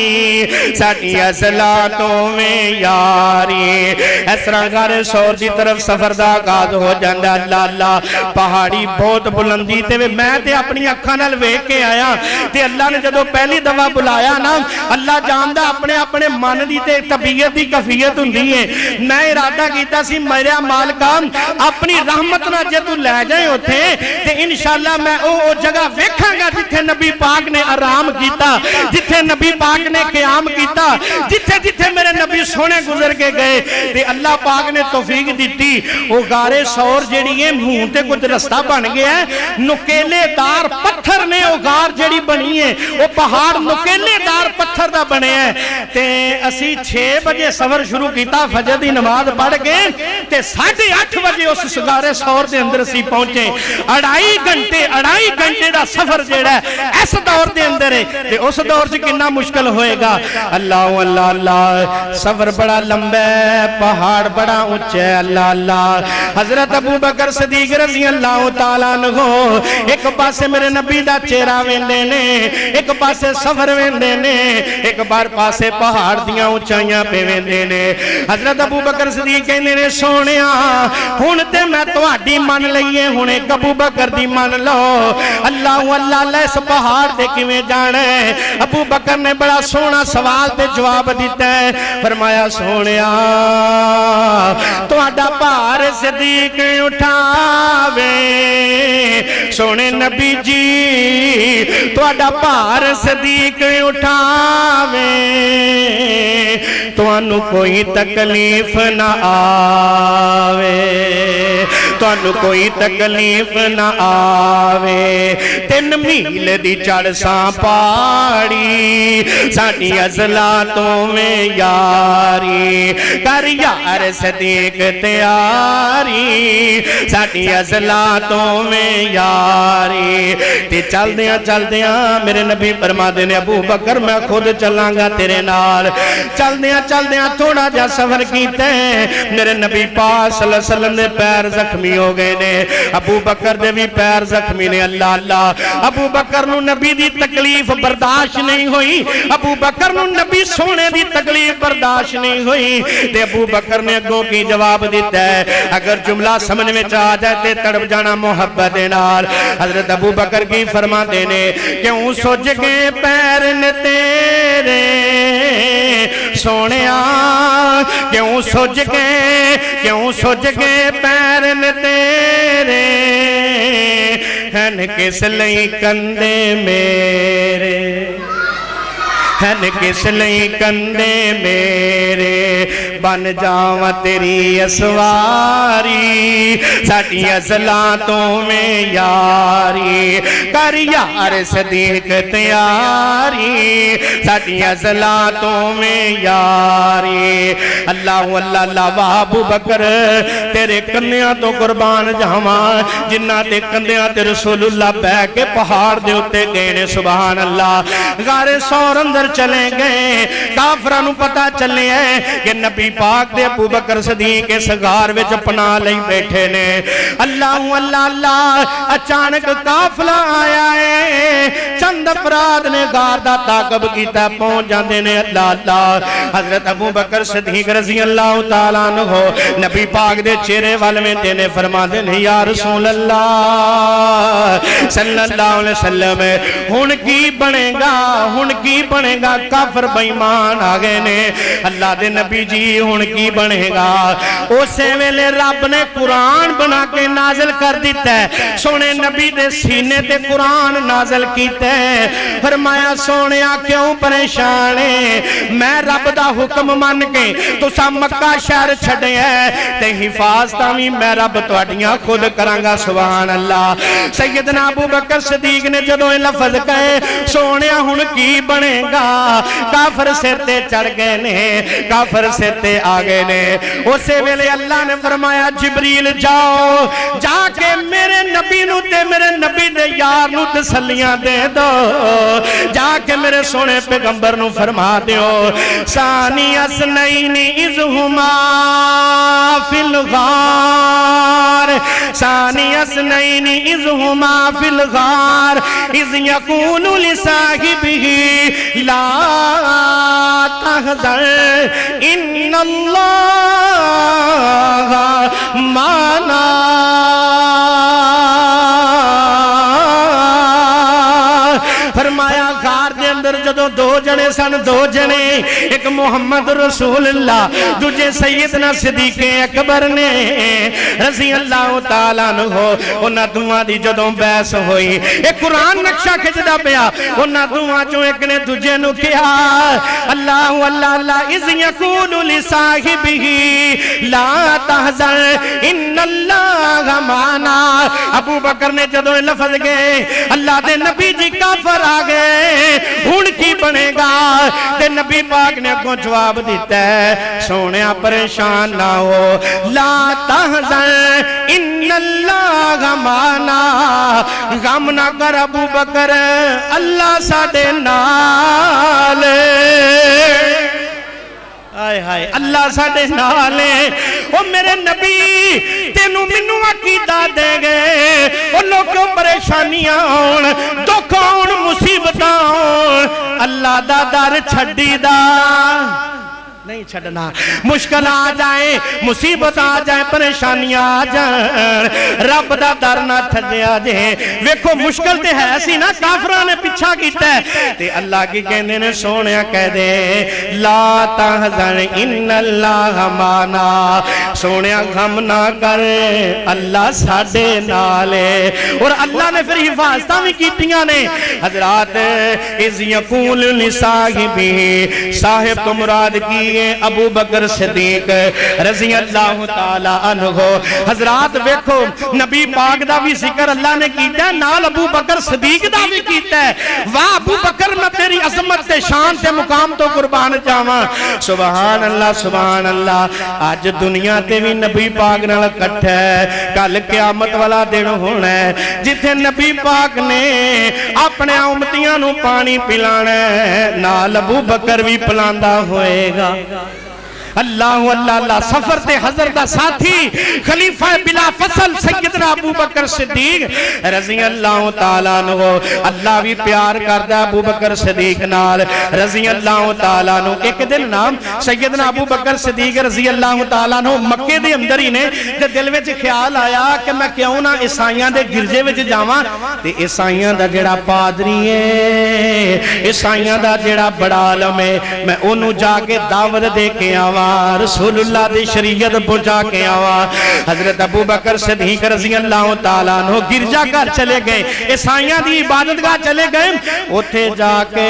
ساڈی عضلاتوں میں یاری. اس طرح غار ثور دی طرف سفر دا آغاز ہو جاندا. اللہ اللہ پہاڑی بہت بلندی تے میں تے اپنی اکھاں نال ویکھ کے آیا تے اللہ نے جدوں پہلی دفعہ بلایا نا اللہ جاندا اپنے اپنے من دی تے طبیعت دی کیفیت ہوندی ہے میں ارادہ کیتا سی میرا مالکا اپنی رحمت نال جے تو لے جائے اوتھے تے انشاءاللہ میں او جگہ ویکھاں گا جتھے نبی پاک نے آرام کیتا جتھے نبی پاک نے قیام کیتا جتھے جتھے میرے نبی سونے گزر کے گئے تے اللہ پاک نے توفیق دیتی او غارِ ثور جیڑی ہے ہوں تے کچھ رستہ بن گیا ہے نکیلے دار پتھر نے او غار جیڑی بنی ہے او پہاڑ نکیلے دار پتھر دا بنے ہیں تے اسی 6 بجے سفر شروع کیتا فجر دی نماز پڑھ کے تے 8:30 بجے اس غارِ ثور دے اندر اسی پہنچے 2.5 گھنٹے دا سفر جیڑا ہے اس دور دے اندر ہے تے اس دور سے کتنا مشکل ہوئے گا اللہ اللہ اللہ سفر بڑا لمبا ہے پہاڑ بڑا اونچا ہے اللہ اللہ حضرت ابو بکر صدیق رضی اللہ تعالیٰ عنہ ایک پاسے میرے نبی دا چہرہ ویندے نے ایک پاسے سفر ویندے نے ایک بار پاسے پہاڑ دیاں اونچائیاں پہ ویندے نے حضرت ابو بکر صدیق کہندے نے سونیا ہن تے میں تہاڈی من لئیے ہن ایک ابو بکر دی من لو اللہ اللہ اللہ اس پہاڑ تے کیویں جانا ہے ابو بکر نے بڑا سونا سوال تے جواب دیتا ہے فرمایا سونیا تہاڈا بھار صدیق اٹھاوے سونے نبی جی تہاڈا بھار صدیق اٹھاوے تانوں کوئی تکلیف نہ آوے تانوں کوئی تکلیف نہ آوے 3 میل دی چڑھساں پاڑی ساڈی عضلاتوں میں یاری کر یار صدیق تیاری ساڈی عضلاتوں میں یاری تے چل دیاں میرے نبی فرماتے نے ابو بکر میں خود چلاں گا تیرے نال چل دیاں تھوڑا جا سفر کیتے ہیں میرے نبی پاک صلی اللہ علیہ وسلم دے پیر زخمی ہو گئے نے ابو بکر دے بھی پیر زخمی نے اللہ اللہ ابو بکر نو نبی دی تکلیف برداشت نہیں ہوئی ابو بکر نو نبی سونے دی تکلیف برداشت نہیں ہوئی تے ابو بکر نے اگوں کی جواب دیتا ہے اگر جملہ سمجھ میں چاہ جائے تے تڑپ جانا محبت نال حضرت ابو بکر کی فرما دینے کیوں سوچ کے پیر نے تیرے سونیا کیوں سوچ کے پیر نے تیرے ہن کس لئی کندے میرے ہن کس لئی کندے میرے بن جاواں تیری اسواری ساڈی عضلاتوں میں یاری کر یار صدیق تیاری ساڈی عضلاتوں میں یاری اللہ اللہ اللہ واہ ابو بکر تیرے کندیاں تو قربان جاواں جنہاں دے کندیاں تے رسول اللہ بہ کے پہاڑ دے اوتے گئے نے سبحان اللہ غارِ ثور اندر چلے گئے کافراں نوں پتہ چلے ہے کہ نبی پاک دے ابو بکر صدیق اس غار وچ پناہ لئی بیٹھے نے اللہ اللہ اللہ اچانک قافلہ آیا ہے چند افراد نے غار دا تعاقب کیتا پہنچ جاندے نے اللہ اللہ حضرت ابو بکر صدیق رضی اللہ تعالیٰ عنہ نبی پاک دے چہرے وال میں دینے فرما دے نے یا رسول اللہ صلی اللہ علیہ وسلم ہن کی بنے گا کافر بیمان آگے نے اللہ دے نبی جی ہن کی بنے گا اسے ویلے رب نے قرآن بنا کے نازل کر دیتا ہے سونے نبی دے سینے تے قرآن نازل کیتا ہے فرمایا سونیا کیوں پریشانے میں رب دا حکم من کے تو سا مکہ شہر چھڑے ہیں تے حفاظتاں بھی میں رب تواڈیاں خود کرانگا سبحان اللہ سیدنا ابو بکر صدیق نے جدوں یہ لفظ کہے سونیا ہن کی بنے گا کافر سر تے چڑھ گئے نے کافر سر تے آگئے نے اسے ویلے اللہ نے فرمایا جبریل جاؤ جا کے میرے نبی نو تے میرے نبی دے یار نو تسلیاں دے دو جا کے میرے سونے پیغمبر نو فرما دیو ثانی اثنین اذ ہما فی الغار ثانی اثنین اذ ہما فی الغار اذ یقول لصاحبہ لا تحزن ان اللہ معنا فرمایا غار دے اندر اندر جدو دو جنے سن دو جنے ایک محمد رسول اللہ دوجے سیدنا صدیق اکبر نے رضی اللہ تعالیٰ عنہ انہاں دوہاں دی جدوں بحث ہوئی ایک قرآن نقشہ کھچدا پیا انہاں دوہاں چوں ایک نے دوجے نو کہا اللہ اللہ اللہ اذ یقول لصاحبہ لا تحزن ان اللہ معنا ابو بکر نے جدوں لفظ گئے اللہ دے نبی جی کافر آ گئے ہن کی بنے گا تے نبی پاک نے کو جواب دیتا ہے سونیا پریشان نہ ہو لا تحزن ان اللہ معنا غم نہ کر ابو بکر اللہ ساڈے نال آئے ہائے اللہ ساڈے نال او میرے نبی تینوں مینوں عقیدہ دے گئے او لوگوں پریشانیاں ہون دکھ ہون مصیبتاں ہون اللہ دا در چھڈی دا نہیں چھڑنا مشکل آ جائیں مصیبت آ جائیں پریشانیاں آ جائیں رب دا در نہ تھجیا جائیں ویکھو مشکل تے ہے سی نا کافران نے پچھا کیتا ہے تے اللہ کی کہنے نے سونیا کہہ دے لا تحزن ان اللہ معنا سونیا غم نہ کر اللہ ساڈے نالے اور اللہ نے پھر حفاظتاں بھی کیتیاں نے حضرات اذ یقول لصاحبہ صاحب تو مراد کی ابو بکر صدیق رضی اللہ تعالی عنہ حضرات ویکھو نبی پاک دا بھی ذکر اللہ نے کیتا ہے نال ابو بکر صدیق دا بھی کیتا ہے واہ ابو بکر میں تیری عظمت تے شان تے مقام تو قربان جاواں سبحان اللہ آج دنیا تے بھی نبی پاک نال اکٹھا ہے کل قیامت والا دن ہونا ہے جتھے نبی پاک نے اپنے امتیاں نو پانی پلانا ہے نال ابو بکر بھی پلاندا ہوئے گا اللہ اللہ اللہ سفر تے حضر دا ساتھی خلیفہ بلا فصل سیدنا ابو بکر صدیق رضی اللہ تعالیٰ عنہ اللہ بھی پیار کردہ ابو بکر صدیق نال رضی اللہ تعالیٰ عنہ ایک دن نام سیدنا ابو بکر صدیق رضی اللہ تعالیٰ عنہ مکے دے اندر ہی نے تے دل وچ خیال آیا کہ میں کیوں نہ عیسائیاں دے گرجے وچ جاواں تے عیسائیاں دا جڑا پادری ہے عیسائیاں دا جڑا بڑا عالم ہے میں انہوں جا کے دعوت دے کے آواں رسول اللہ دی شریعت پہنچا کے آوا حضرت ابو بکر صدیق رضی اللہ تعالیٰ عنہ گرجا گھر چلے گئے عیسائیاں دی عبادت گاہ چلے گئے اوتھے جا کے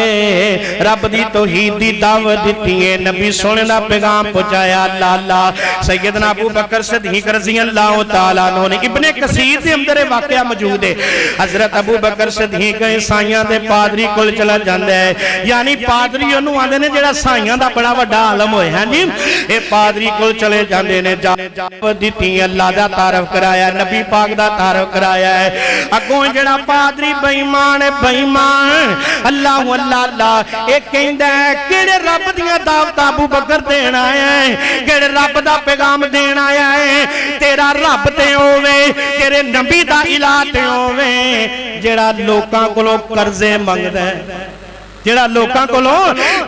رب دی توحید دی دعوت دیتی ہے نبی سونے دا پیغام پہنچایا اللہ اللہ سیدنا ابو بکر صدیق رضی اللہ تعالیٰ عنہ نے ابن کثیر دے اندر واقعہ موجود ہے حضرت ابو بکر صدیق عیسائیاں دے پادری کول چلا جاندا ہے یعنی پادری انہوں آندے نے جڑا عیسائیاں دا بڑا وڈا عالم ہوئے ہیں جی اے پادری کو چلے جاندے نے جاوت دیتی اللہ دا تعارف کرایا نبی پاک دا تعارف کرایا ہے اگوں جڑا پادری بے ایمان ہے بے ایمان اللہ اللہ اللہ اے کہندا ہے کیڑے رب دیاں دعوتاں ابو بکر دین آیا ہے کیڑے رب دا پیغام دین آیا ہے تیرا رب تے ہووے تیرے نبی دا الہ تے ہووے جڑا لوکاں کولوں قرضے منگدا ہے جڑا لوکاں کولوں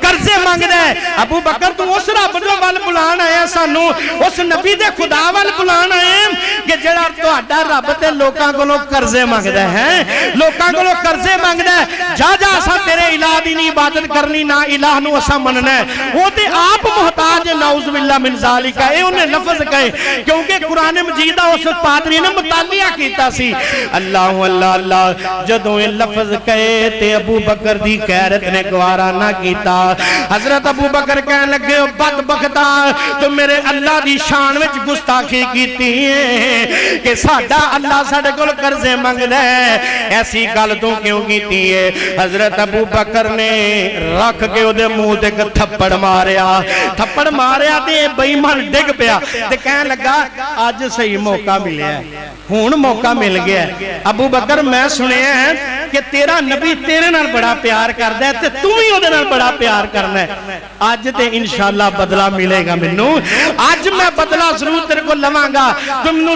قرضے منگدا ہے ابو بکر تو اس رب نو ول بلان آیا سانو اس نبی دے خدا ول بلان آئے کہ جڑا تہاڈا رب تے لوکاں کولوں قرضے منگدا ہے لوکاں کولوں قرضے منگدا ہے جا جا اساں تیرے الہ دی نہیں عبادت کرنی نہ الہ نو اساں مننا ہے وہ تے آپ محتاج ہے نعوذ باللہ من ذالک اے انہیں لفظ کہے کیونکہ قرآن مجید دا اس پادری نے مطالعہ کیتا سی اللہ اللہ اللہ جدوں اے لفظ کہے تے ابو بکر دی غیرت نے گوارا نہ کیتا حضرت ابو بکر کہنے لگے بدبختا تو میرے اللہ دی شان وچ گستاخی کیتی ہے کہ ساڈا اللہ ساڈے کول قرضے منگدا ہے ایسی گل تو کیوں کیتی ہے حضرت ابو بکر نے رکھ کے اودے منہ تے ایک تھپڑ ماریا تے بے ایمان ڈگ پیا تے کہنے لگا اج صحیح موقع ملیا ہے ہن موقع مل گیا ہے ابو بکر میں سنیا ہے کہ تیرا نبی تیرے نال بڑا پیار کردا ہے تے تو ہی اودے نال بڑا پیار کرنا ہے اج تے انشاءاللہ بدلہ ملے گا مینوں اج میں بدلہ ضرور تیرے کو لواں گا تو مینوں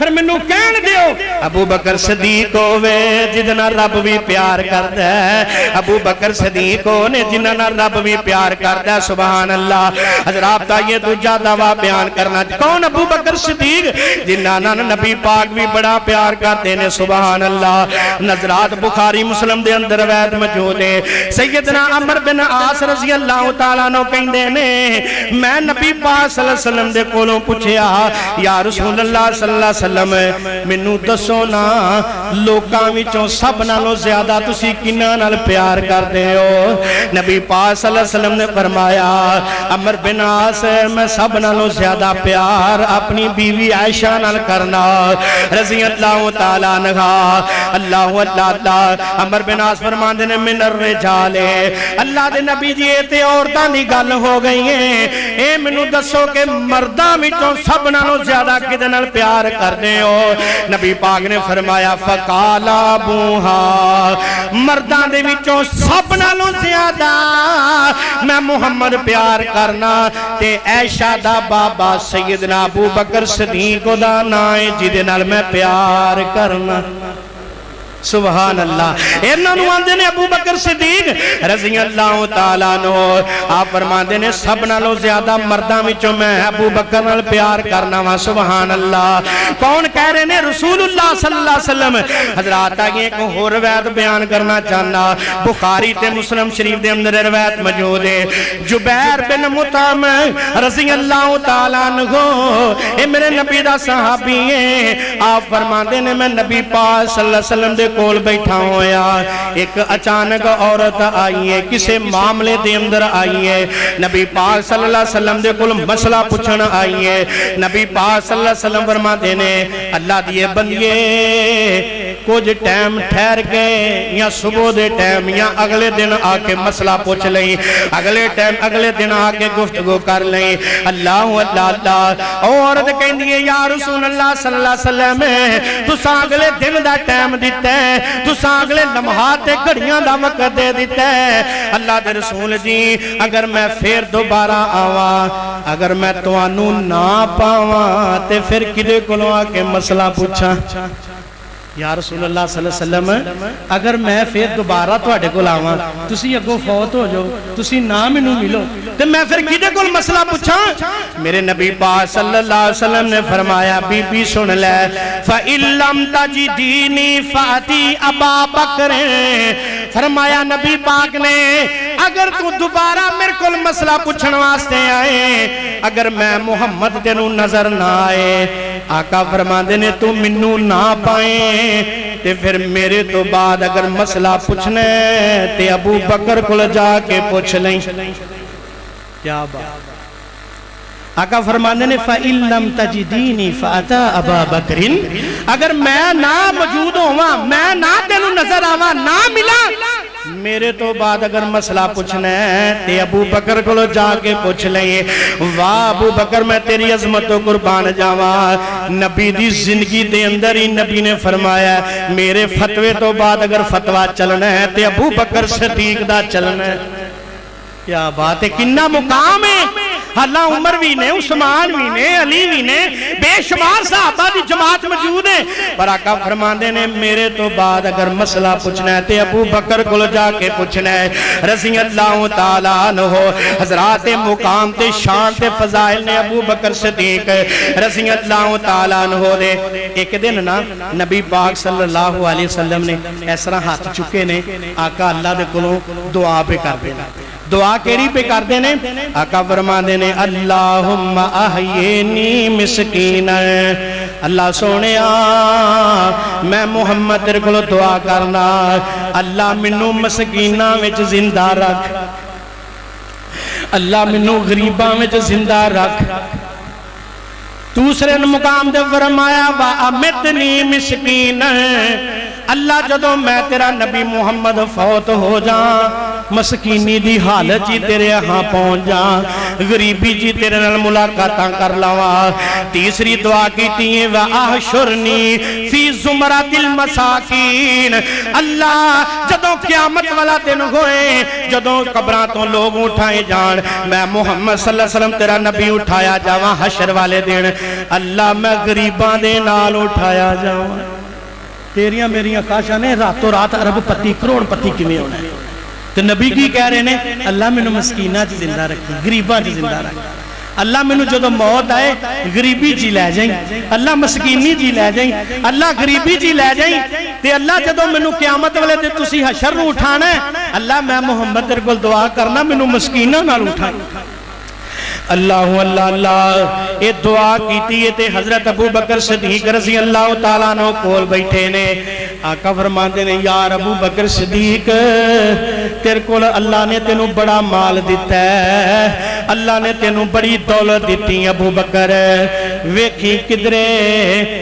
پھر مینوں کہن دیو ابو بکر صدیق ہوے جدنا رب بھی پیار کردا ہے ابو بکر صدیق ہونے جنہاں رب بھی پیار کردا ہے سبحان اللہ حضرات یہ دوجا دعویٰ بیان کرنا کون ابو بکر صدیق جنہاں نبی پاک بھی بڑا پیار کرتے ہیں سبحان اللہ نظرات بخاری مسلم دے اندر روایت موجود ہے سیدنا عمر بن عاص رضی اللہ تعالیٰ عنہ کہندے نے میں نبی پاک صلی اللہ علیہ وسلم دے کولوں پوچھیا یا رسول اللہ صلی اللہ علیہ وسلم مینوں دسو نا لوکاں وچوں سب نالوں زیادہ تسی کنہاں نال پیار کردے ہو نبی پاک صلی اللہ علیہ وسلم نے فرمایا عمر بن عاص میں سب نالوں زیادہ پیار اپنی بیوی عائشہ نال کرنا رضی اللہ تعالیٰ عنہ اللہ عمر بن عاص فرماندے نے من الرجال اللہ دے نبی جی تے عورتاں دی گل ہو گئی ہے اے مینوں دسو کہ مرداں وچوں سب نالوں زیادہ کدے نال پیار کردے ہو نبی پاک نے فرمایا فقالا ابوہا مرداں دے وچوں سب نالوں زیادہ میں محمد پیار کرنا تے عائشہ دا بابا سیدنا ابو بکر صدیق دا نائے جدے نال میں پیار کرنا سبحان اللہ انہاں نوں آندے نے ابو بکر صدیق رضی اللہ تعالیٰ عنہ آپ فرماندے نے سب نالوں زیادہ مرداں وچوں میں ابو بکر نال پیار کرنا وا سبحان اللہ کون کہہ رہے نے رسول اللہ صلی اللہ علیہ وسلم حضرات آگے ایک اور روایت بیان کرنا چاہنا بخاری تے مسلم شریف دے اندر روایت موجود ہے جبیر بن مطعم رضی اللہ تعالیٰ عنہ اے میرے نبی دا صحابی ہے آپ فرماندے نے میں نبی پاک صلی اللہ علیہ وسلم دے کول بیٹھا ہویا ایک اچانک عورت آئی ہے کسے معاملے دے اندر آئی ہے نبی پاک صلی اللہ علیہ وسلم دے کول مسئلہ پوچھنا آئی ہے نبی پاک صلی اللہ علیہ وسلم فرما دینے اللہ دیے بندیے کچھ ٹائم ٹھہر کے یا صبح دے ٹائم یا اگلے دن آکے مسئلہ پوچھ لیں اگلے دن آکے گفتگو کر لیں اللہ عورت کہیں دیئے یا رسول اللہ صلی اللہ علیہ وسلم تو اگلے دن دا ٹائم دیتا ہے تو اگلے لمحات گھڑیاں دا وقت دے دیتا ہے اللہ دے رسول جی اگر میں پھر دوبارہ آواں اگر میں توانوں نہ پاواں تے پھر کدے کولوں آکے مسئلہ پوچھاں یا رسول اللہ صلی اللہ علیہ وسلم اگر میں پھر دوبارہ تواڈے کول آواں تسی اگوں فوت ہو جاؤ تسی نہ مینوں ملو تے میں پھر کدے کول مسئلہ پوچھاں میرے نبی پاک صلی اللہ علیہ وسلم نے فرمایا بی بی سن لے فَإِن لَّمْ تَجِدِينِي فَأْتِي أَبَا بَكْرٍ فرمایا نبی پاک نے اگر تو دوبارہ میرے کول مسئلہ پوچھن واسطے آئے اگر میں محمد تینوں نظر نہ آئے آقا فرماندے نے تو منوں نہ پائیں تے پھر میرے تو بعد اگر مسئلہ پوچھنے تے ابو بکر کول جا کے پوچھ لیں کیا بات آقا فرماندے نے فَإِن لَّمْ تَجِدِينِي فَأَتَا أَبَا بَكْرٍ اگر میں نہ موجود ہواں میں نہ تینوں نظر آواں نہ ملا میرے تو بعد اگر مسئلہ پوچھنا ہے تے ابو بکر کو جا کے پوچھ لیں واہ ابو بکر میں تیری عظمت و قربان جاواں نبی دی زندگی دے اندر ہی نبی نے فرمایا میرے فتوے تو بعد اگر فتوہ چلنا ہے تے ابو بکر صدیق دا چلنا ہے کیا بات ہے کنہ مقام ہے اللہ عمر بھی نے عثمان بھی نے علی بھی نے بے شمار صحابہ دی جماعت موجود ہے پر آقا فرماندے نے میرے تو بعد اگر مسئلہ پوچھنا ہے تے ابو بکر کو جا کے پوچھنا ہے رضی اللہ تعالیٰ عنہ حضرات مقام تے شان تے فضائل نے ابو بکر صدیق رضی اللہ تعالیٰ عنہ دے ایک دن نا نبی پاک صلی اللہ علیہ وسلم نے اس طرح ہاتھ چکے نے آقا اللہ دے کولوں دعا پہ کر دینا دعا کیڑی پہ کر دینے آقا فرما دینے اللہم احیینی مسکین اللہ سونے میں محمد تیرے کو دعا کرنا اللہ منو مسکینہ وچ زندہ رکھ اللہ منو غریباں وچ زندہ رکھ دوسرے مقام دے فرمایا وَأَمِتْنِي مِسْكِينًا اللہ جدوں میں تیرا نبی محمد فوت ہو جاں مسکینی دی حالت جی تیرے ہاں پہنچ جا غریبی جی تیرے نال ملاقاتاں کر لواں تیسری دعا کیتی ہے وَأَحْشُرْنِي فِي زُمْرَةِ الْمَسَاكِينَ اللہ جدوں قیامت والا دن ہوئے جدوں قبراں تو لوگ اٹھائے جان میں محمد صلی اللہ علیہ وسلم تیرا نبی اٹھایا جاواں حشر والے دن اللہ میں غریباں دے نال اٹھایا جاواں تیریاں میریاں کاشاں نے راتوں رات ارب پتی کروڑ پتی کیویں ہونا ہے تو نبی کی کہہ رہے ہیں اللہ مینوں مسکیناں چ زندہ رکھی غریباں چ زندہ رکھ اللہ مینوں جدوں موت آئے غریبی جی لے جائیں اللہ مسکینی جی لے جائیں اللہ غریبی جی لے جائیں تے اللہ جدوں مینوں قیامت والے تے تسی حشر نوں اٹھانا ہے اللہ میں محمد تیرے کول دعا کرنا مینوں مسکیناں نال اٹھا اللہ اللہ اللہ یہ دعا کیتی ہے تے حضرت ابو بکر صدیق رضی اللہ تعالیٰ عنہ کول بیٹھے نے آقا فرماتے نے یار ابو بکر صدیق تیرے کول اللہ نے تینوں بڑا مال دیتا ہے اللہ نے تینوں بڑی دولت دیتی ابو بکر ویکھی کدرے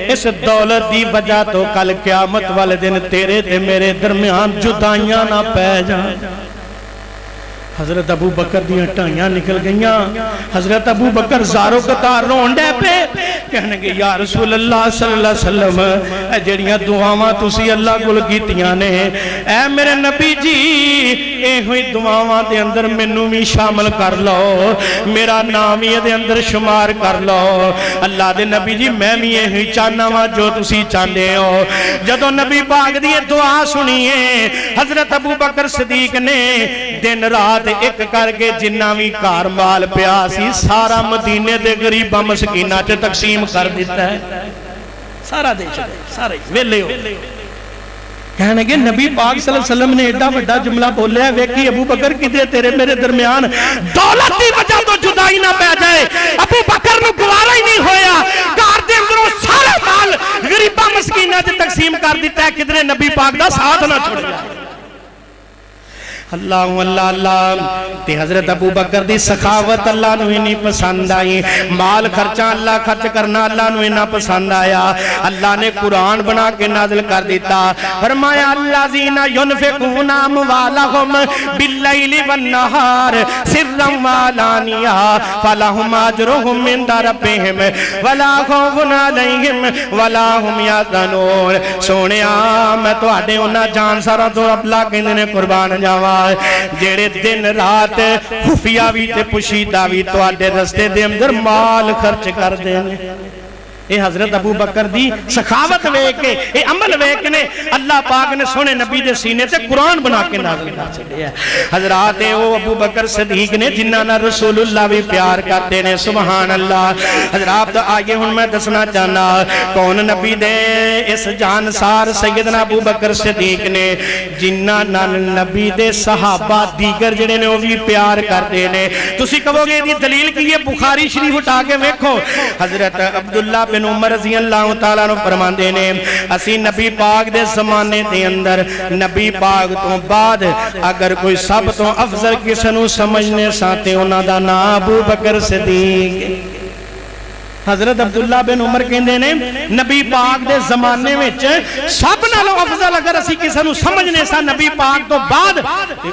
اس دولت دی وجہ تو کل قیامت والے دن تیرے تے میرے درمیان جدائیاں نہ پہ جائیں حضرت ابو بکر دیاں ٹائیاں نکل گئیاں حضرت ابو بکر زارو قطار رونڈے پہ کہنے گے یا رسول اللہ صلی اللہ علیہ وسلم اے جڑیاں دعاواں تسی اللہ کول کیتیاں نے اے میرے نبی جی اے ہوئی دعاواں دے اندر مینوں بھی شامل کر لو میرا نام ہی دے اندر شمار کر لو اللہ دے نبی جی میں بھی اے ہوئی چاہنا وا جو تسی چاہندے ہو جدوں نبی پاک دی دعا سنیے حضرت ابو بکر صدیق نے دن رات ایک کر کے جنہ بھی کار مال پیاسی سارا مدینے دے غریباں مسکینہ چے تقسیم کر دیتا ہے سارا دے چلے سارے ویلے ہو کہنے گے نبی پاک صلی اللہ علیہ وسلم نے ایڈا بڑا جملہ بولے ہے ویکھی ابو بکر کدھر تیرے میرے درمیان دولت دی وجہ تو جدائی نہ پہ جائے ابو بکر نو گوارا ہی نہیں ہویا کار دے اندروں سارا مال غریباں مسکینہ چے تقسیم کر دیتا ہے کدھر نبی پاک دا ساتھ نہ چھوڑ جائے اللہ اللہ اللہ تے حضرت ابو بکر دی سخاوت اللہ نو ہی نہیں پسند آئی مال خرچہ اللہ خرچ کرنا اللہ نو ہی نہ پسند آیا اللہ نے قرآن بنا کے نازل کر دیتا فرمایا الذین ینفقون اموالہم باللیل والنہار سرا وعلانیہ فلہم اجرہم عند ربہم ولا خوف علیہم ولا ہم یحزنون سونیا میں تواڈے انہاں جان سارا تو اپلا کہندے نے قربان جاواں جڑے دن رات خفیہ بھی تے پوشیدہ بھی تو آڈے رستے دے اندر مال خرچ کر دینے اے حضرت ابو بکر دی سخاوت ویکے اے عمل ویکنے اللہ پاک نے سونے نبی دے سینے سے قرآن بنا کے نازل کر چلے ہیں حضرات او ابو بکر صدیق نے جنہاں نہ رسول اللہ بھی پیار کرتے نے سبحان اللہ حضرات آگے ہن میں دسنا چاہنا کون نبی دے اس جانسار سیدنا ابو بکر صدیق نے جنہاں نہ نبی دے صحابہ دیگر جڑے نے وہ بھی پیار کرتے نے تسی کہو گے دی دلیل کی یہ بخاری شریف اٹھا کے ویکھو حضرت عبداللہ بن عمر رضی اللہ تعالیٰ نے فرماندے نے اسی نبی پاک دے زمانے دے اندر نبی پاک تو بعد اگر کوئی سب تو افضل کسی نو سمجھنے ساتے انہاں دا نام ابو بکر صدیق حضرت عبداللہ بن عمر کہندے نے نبی پاک دے زمانے میں سب نالوں افضل اگر اسی کسی نو سمجھنے سا نبی پاک تو بعد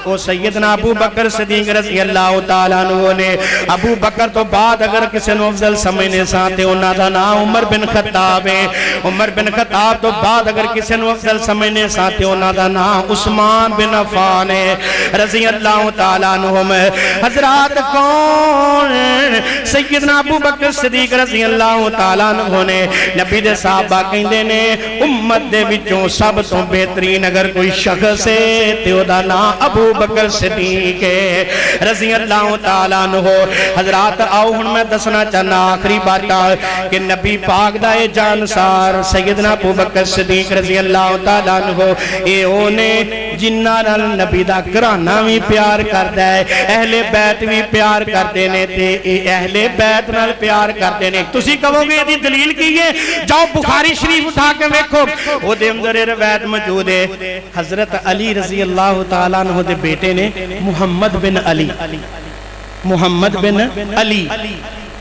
او سیدنا ابو بکر صدیق رضی اللہ تعالیٰ عنہ نے ابو بکر تو بعد اگر کسی نو افضل سمجھنے سا تے انہاں دا نام عمر بن خطاب ہے عمر بن خطاب تو بعد اگر کسی نو افضل سمجھنے سا تے انہاں دا نام عثمان بن عفان ہے رضی اللہ تعالیٰ عنہ حضرات کون سیدنا ابو بکر صدیق رضی اللہ تعالیٰ عنہ نے نبی دے صحابہ کہندے نے امت دے وچوں سب تو بہترین اگر کوئی شخص ہے تے او دا نام ابو بکر صدیق ہے رضی اللہ تعالیٰ عنہ حضرات آؤ ہن میں دسنا چاہنا آخری بات کہ نبی پاک دا اے جانسار سیدنا ابو بکر صدیق رضی اللہ تعالیٰ عنہ اے اونے جنہاں نال نبی دا گھرانہ بھی پیار کردا ہے اہل بیت بھی پیار کردے نے تے اے اہل بیت نال پیار کردے نے تسی کہو گے دی دلیل کی ہے جاؤ بخاری شریف اٹھا کے ویکھو او دے اندر روایت موجود ہے حضرت علی رضی اللہ تعالیٰ عنہ دے بیٹے نے محمد بن علی محمد بن علی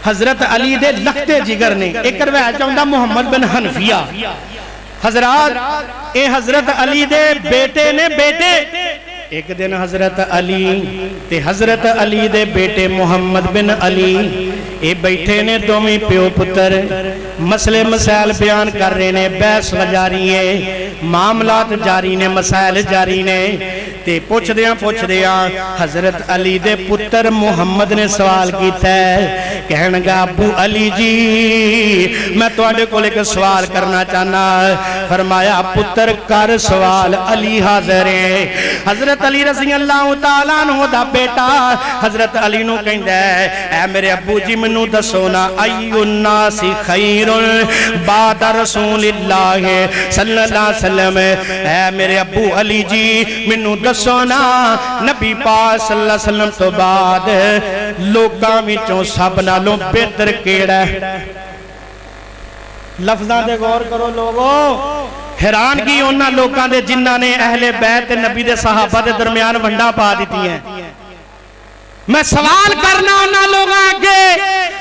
حضرت علی دے لختے جگر نے ایک روایت چاہتا محمد بن حنفیہ حضرات اے حضرت علی دے بیٹے نے بیٹے ایک دن حضرت علی تے حضرت علی دے بیٹے محمد بن علی اے بیٹھے نے دومی پیو پتر مسئلے مسائل بیان کر رہے نے بحث جاری ہے معاملات جاری نے مسائل جاری نے تے پوچھ دیاں حضرت علی دے پتر محمد نے سوال کیتا ہے کہنے گا ابو علی جی میں تواڈے کول ایک سوال کرنا چاہنا فرمایا پتر کر سوال علی حاضر ہے حضرت علی رضی اللہ تعالیٰ عنہ دا بیٹا حضرت علی نو کہندا ہے اے میرے ابو جی منو دسو نا ای الناس خیر بعد رسول اللہ صلی اللہ علیہ وسلم اے میرے ابو علی جی منو دسو نا نبی پاک صلی اللہ علیہ وسلم تو بعد لوکاں وچوں سب نالوں بہتر کیڑا ہے لفظاں دے غور کرو لوگو حیران کی انہاں لوکاں دے جنہاں نے اہل بیت نبی دے صحابہ دے درمیان ونڈا پا دیتی ہیں میں سوال کرنا انہاں لوگاں آگے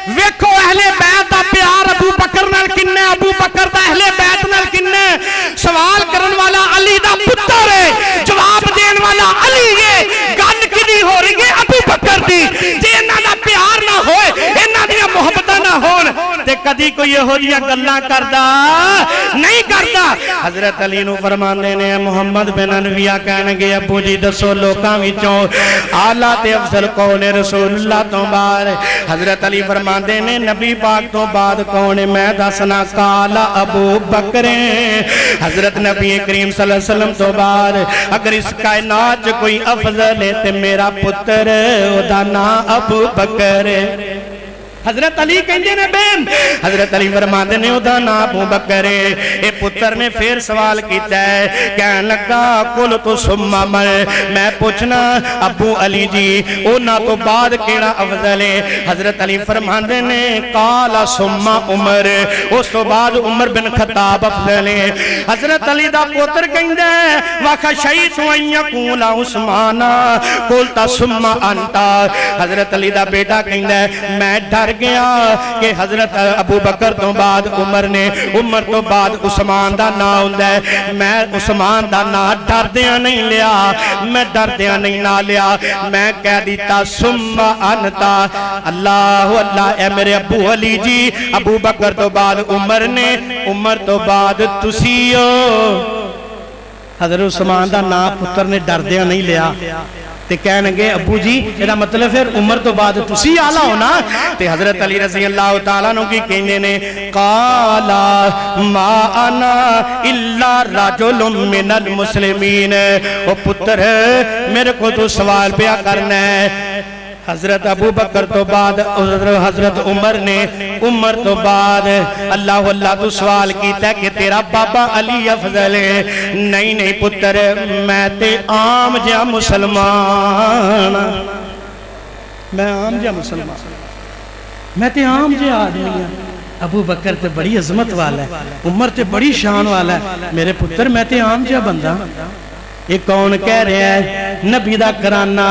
ویکھو اہل بیت دا پیار ابو بکر نال کنے ابو بکر دا اہل بیت نال کنے سوال کرن والا علی دا پتر ہے جواب دین والا علی ہے گل کدی ہو رہی ہے ابو بکر دی جے انہاں دا پیار نہ ہوئے انہاں دی محبتاں نہ ہون تے کدی کوئی یہو جیاں گلاں کردا نہیں کردا حضرت علی نو فرماندے نے محمد بن انویہ کہنے گے ابو جی دسو لوکاں وچوں اعلیٰ تے افضل کون رسول اللہ تو بعد حضرت علی فرماندے نے نبی پاک تو بعد کون میں دسنا کالا ابو بکر حضرت نبی کریم صلی اللہ علیہ وسلم تو بعد اگر اس کائنات کوئی افضل ہے تے میرا پتر او دا نام ابو بکر حضرت علی کہندے نے بین حضرت علی فرماندے نے او دا نام ابو بکر اے پتر نے پھر سوال کیتا ہے کہنے لگا کل تو ثم میں پوچھنا ابو علی جی اونا تو بعد کیڑا افضل ہے حضرت علی فرماندے نے قال ثم عمر اس تو بعد عمر بن خطاب افضل ہے حضرت علی دا پتر کہندا ہے وخشیت ان یقول عثمان قلت ثم انت حضرت علی دا بیٹا کہندا ہے میں ڈر گیا کہ حضرت ابو بکر تو بعد عمر نے عمر تو بعد عثمان دا نام ہوندا ہے میں عثمان دا نام ڈردیاں نہیں لیا میں ڈردیاں نہیں نہ لیا میں کہہ دیتا ثم انت اللہ اللہ اے میرے ابو علی جی ابو بکر تو بعد عمر نے عمر تو بعد تسی ہو حضرت عثمان دا نام پتر نے ڈردیاں نہیں لیا تے کہنے گے ابو جی ایدہ مطلب پھر عمر تو بعد تسی آلہ ہونا تے حضرت علی رضی اللہ تعالیٰ عنہ کی کہنے نے قالا ما انا الا رجل من المسلمین او پتر میرے کو تو سوال پیا کرنا ہے حضرت ابو بکر تو بعد حضرت عمر نے عمر تو بعد اللہ اللہ تو سوال کیتا ہے کہ تیرا بابا علی افضل ہے نہیں نہیں پتر میں تے عام جا مسلمان میں عام جا مسلمان میں تے عام جا آدمی ہیں ابو بکر تے بڑی عظمت والا ہے عمر تے بڑی شان والا ہے میرے پتر میں تے عام جا بندہ یہ کون کہہ رہے ہیں نبی دا کرانہ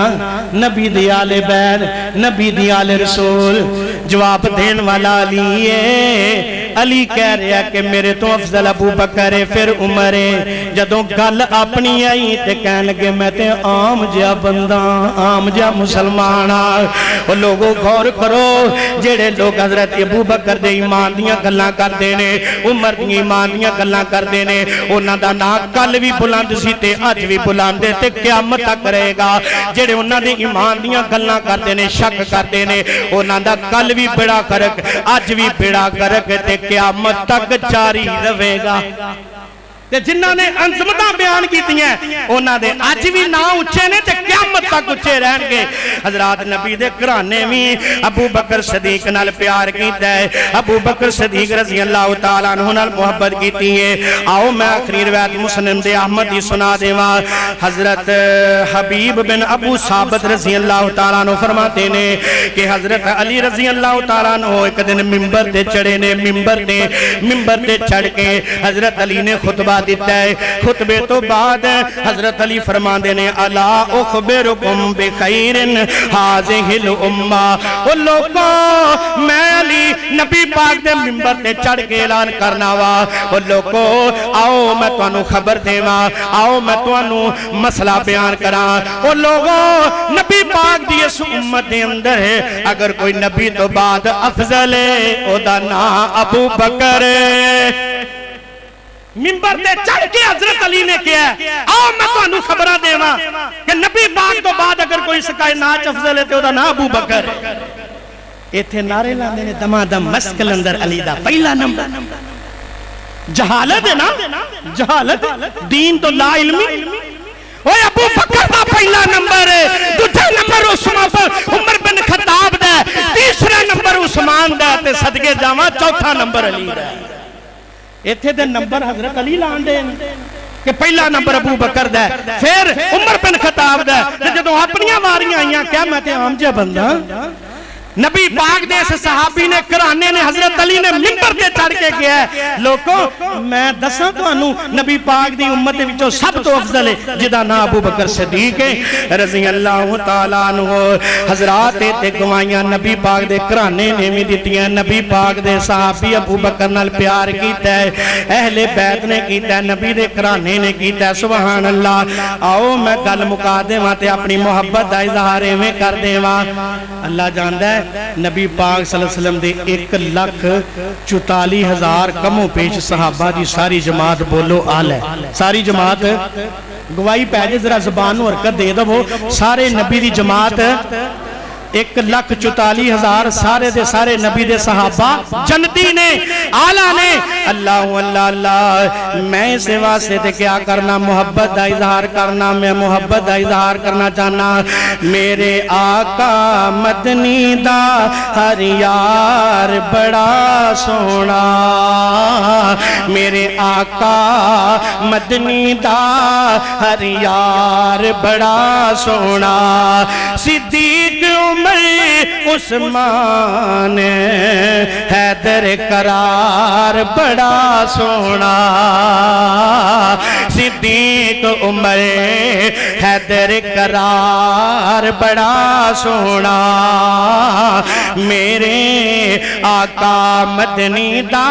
نبی دی آل بیت نبی دی آل رسول جواب دین والا علی ہے علی کہہ رہے ہیں کہ میرے تو افضل ابو بکر ہے پھر عمر ہے جدوں گل اپنی آئی تے کہنے لگے میں تے عام جا بندہ عام جا مسلمان اور لوگوں غور کرو جڑے لوگ حضرت ابو بکر دے ایمان دیاں گلاں کر دینے عمر دی ایمان دیاں گلاں کر دینے انہاں دا نام کل بھی بلند سی تے اج بھی بلاندے تے قیامت تک رہے گا جڑے انہاں دے ایمان دیاں گلاں کر دینے شک کر دینے انہاں دا کل بھی بڑا کرک اج بھی بڑا کرک تے قیامت تک جاری رہے گا جنہاں نے عظمتاں بیان کیتی ہیں انہاں دے اج بھی نام اچھے نے تے قیامت تک اچھے رہن گے حضرات نبی دے گھرانے بھی ابو بکر صدیق نال پیار کیتا ہے ابو بکر صدیق رضی اللہ تعالیٰ عنہ نال محبت کیتی ہے آؤ میں آخری روایت مسلم دے احمد دی سنا دیواں حضرت حبیب بن ابو ثابت رضی اللہ تعالیٰ عنہ فرماتے نے کہ حضرت علی رضی اللہ تعالیٰ عنہ ایک دن منبر تے چڑھے نے منبر تے چڑھ کے حضرت علی نے خطبہ دیتا ہے خطبے تو بعد حضرت علی فرماندے نے الا اخبرکم بخیر ہذہ الامہ او لوگوں میں علی نبی پاک دے منبر تے چڑھ کے اعلان کرنا وا او لوگوں آؤ میں تانوں خبر دیواں آؤ میں تانوں مسئلہ بیان کراں او لوگوں نبی پاک دی اس امت دے اندر ہے اگر کوئی نبی تو بعد افضل ہے او دا نام ابو بکر منبر تے چڑھ کے حضرت علی نے کیا ہے آؤ میں تانوں خبراں دیواں کہ نبی پاک تو بعد اگر کوئی اس کائنات افضل ہے تے او دا نام ابو بکر ایتھے نعرے لاندے نے دما دم مسکل اندر علی دا پہلا نمبر جہالت ہے نا جہالت دین تو لا علمی اوہ ابو بکر دا پہلا نمبر ہے دوسرا نمبر عمر بن خطاب دا تیسرا نمبر عثمان دا تے صدقے جاواں چوتھا نمبر علی دا ایتھے دے نمبر حضرت علی لاندے کہ پہلا نمبر ابو بکر دا پھر عمر بن خطاب دا جدوں اپنیاں واریاں آئیاں کیا میں تے عام جا بندہ نبی پاک دے اس صحابی نے کرانے نے حضرت علی نے منبر تے چڑھ کے کیا ہے لوگوں میں دساں تانوں نبی پاک دی امت دے وچوں سب تو افضل ہے جدا نام ابو بکر صدیق ہے رضی اللہ تعالیٰ عنہ حضرات تے گوائیاں نبی پاک دے کرانے نے بھی دتیاں نبی پاک دے صحابی ابو بکر نال پیار کیتا ہے اہل بیت نے کیتا ہے نبی دے کرانے نے کیتا ہے سبحان اللہ آؤ میں گل مکا دیواں تے اپنی محبت دا اظہار ایویں کر دیواں اللہ جاندا ہے نبی پاک صلی اللہ علیہ وسلم دے 1,44,000 کموں پیش صحابہ دی ساری جماعت بولو آل ہے ساری جماعت گواہی پہلے ذرا زبان و حرکت دے دو سارے نبی دی جماعت 1,44,000 سارے دے سارے نبی دے صحابہ جنتی نے آلہ نے اللہ اللہ اللہ میں اس واسطے تے کیا کرنا محبت دا اظہار کرنا میں محبت دا اظہار کرنا چاہنا میرے آقا مدنی دا ہر یار بڑا سونا میرے آقا مدنی دا ہر یار بڑا سونا صدیق عثمان حیدر قرار بڑا سونا صدیق عمر حیدر قرار بڑا سونا میرے آقا مدنی دا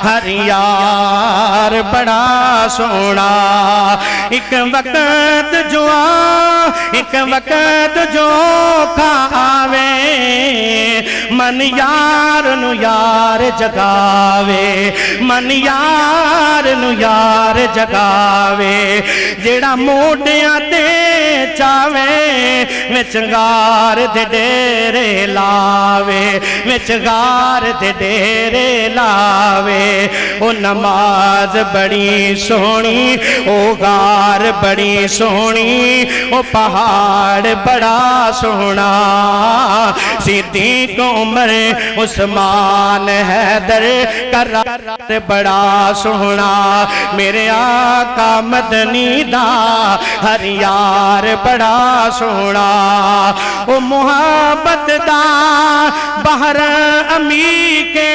ہر یار بڑا سونا ایک وقت جو ایک وقت جو آوے من یار نو یار جگاوے من یار نو یار جگاوے جیڑا موڈیاں تے چاوے میں چنگار دے ڈیرے لاوے میں چنگار دے ڈیرے لاوے او نماز بڑی سونی او غار بڑی سونی او پہاڑ بڑا سونا صدیق عمر عثمان حیدر قرار بڑا سونا میرے آقا مدنی دا ہر یار بڑا سونا او محبت دا بہر امی کے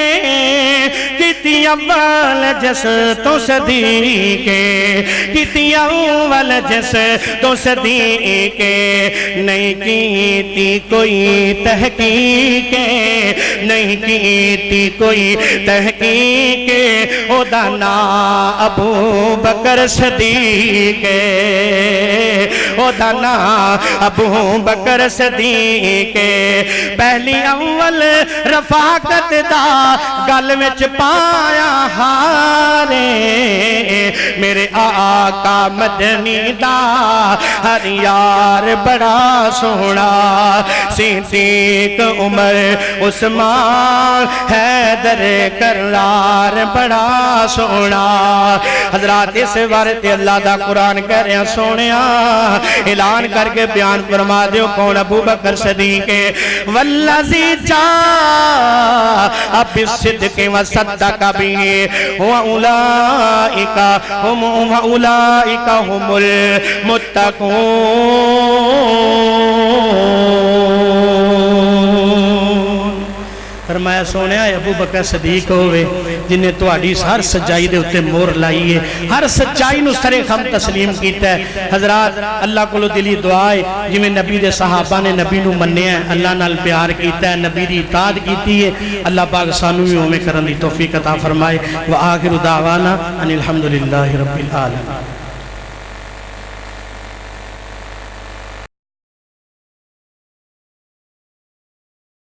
کتی اول جس تو صدیقے کتی اول جس تو صدیقے نہیں کیتی کوئی تحقیق نہیں کیتی کوئی تحقیق او دانا ابو بکر صدیق او دانا ابو بکر صدیق پہلی اول رفاقت دا گل وچ پایا ہارے میرے آقا مدنی دا ہر یار بڑا سونا صدیق عمر عثمان حیدر قرار بڑا سونا حضرات اس وارت اللہ دا قرآن کہہ رہے ہیں سونیا اعلان کر کے بیان فرما دیو کون ابو بکر صدیق والذی جاء بالصدق وصدق به واولئک هم المتقون فرمایا سونے ابو بکر صدیق ہوئے جنہیں تواڈی ہر سچائی دے اتے مور لائیے، ہر سچائی نو سرے خم تسلیم کیتا ہے۔ حضرات اللہ کو دلی دعائے جی نبی دے صحابہ نے نبی نو منیا ہے، اللہ نال پیار کیتا ہے، نبی دی اطاعت کیتی ہے، اللہ پاک سانو بھی اوویں کرن دی توفیق عطا فرمائے۔ وآخر دعوانا ان الحمدللہ رب العالمین۔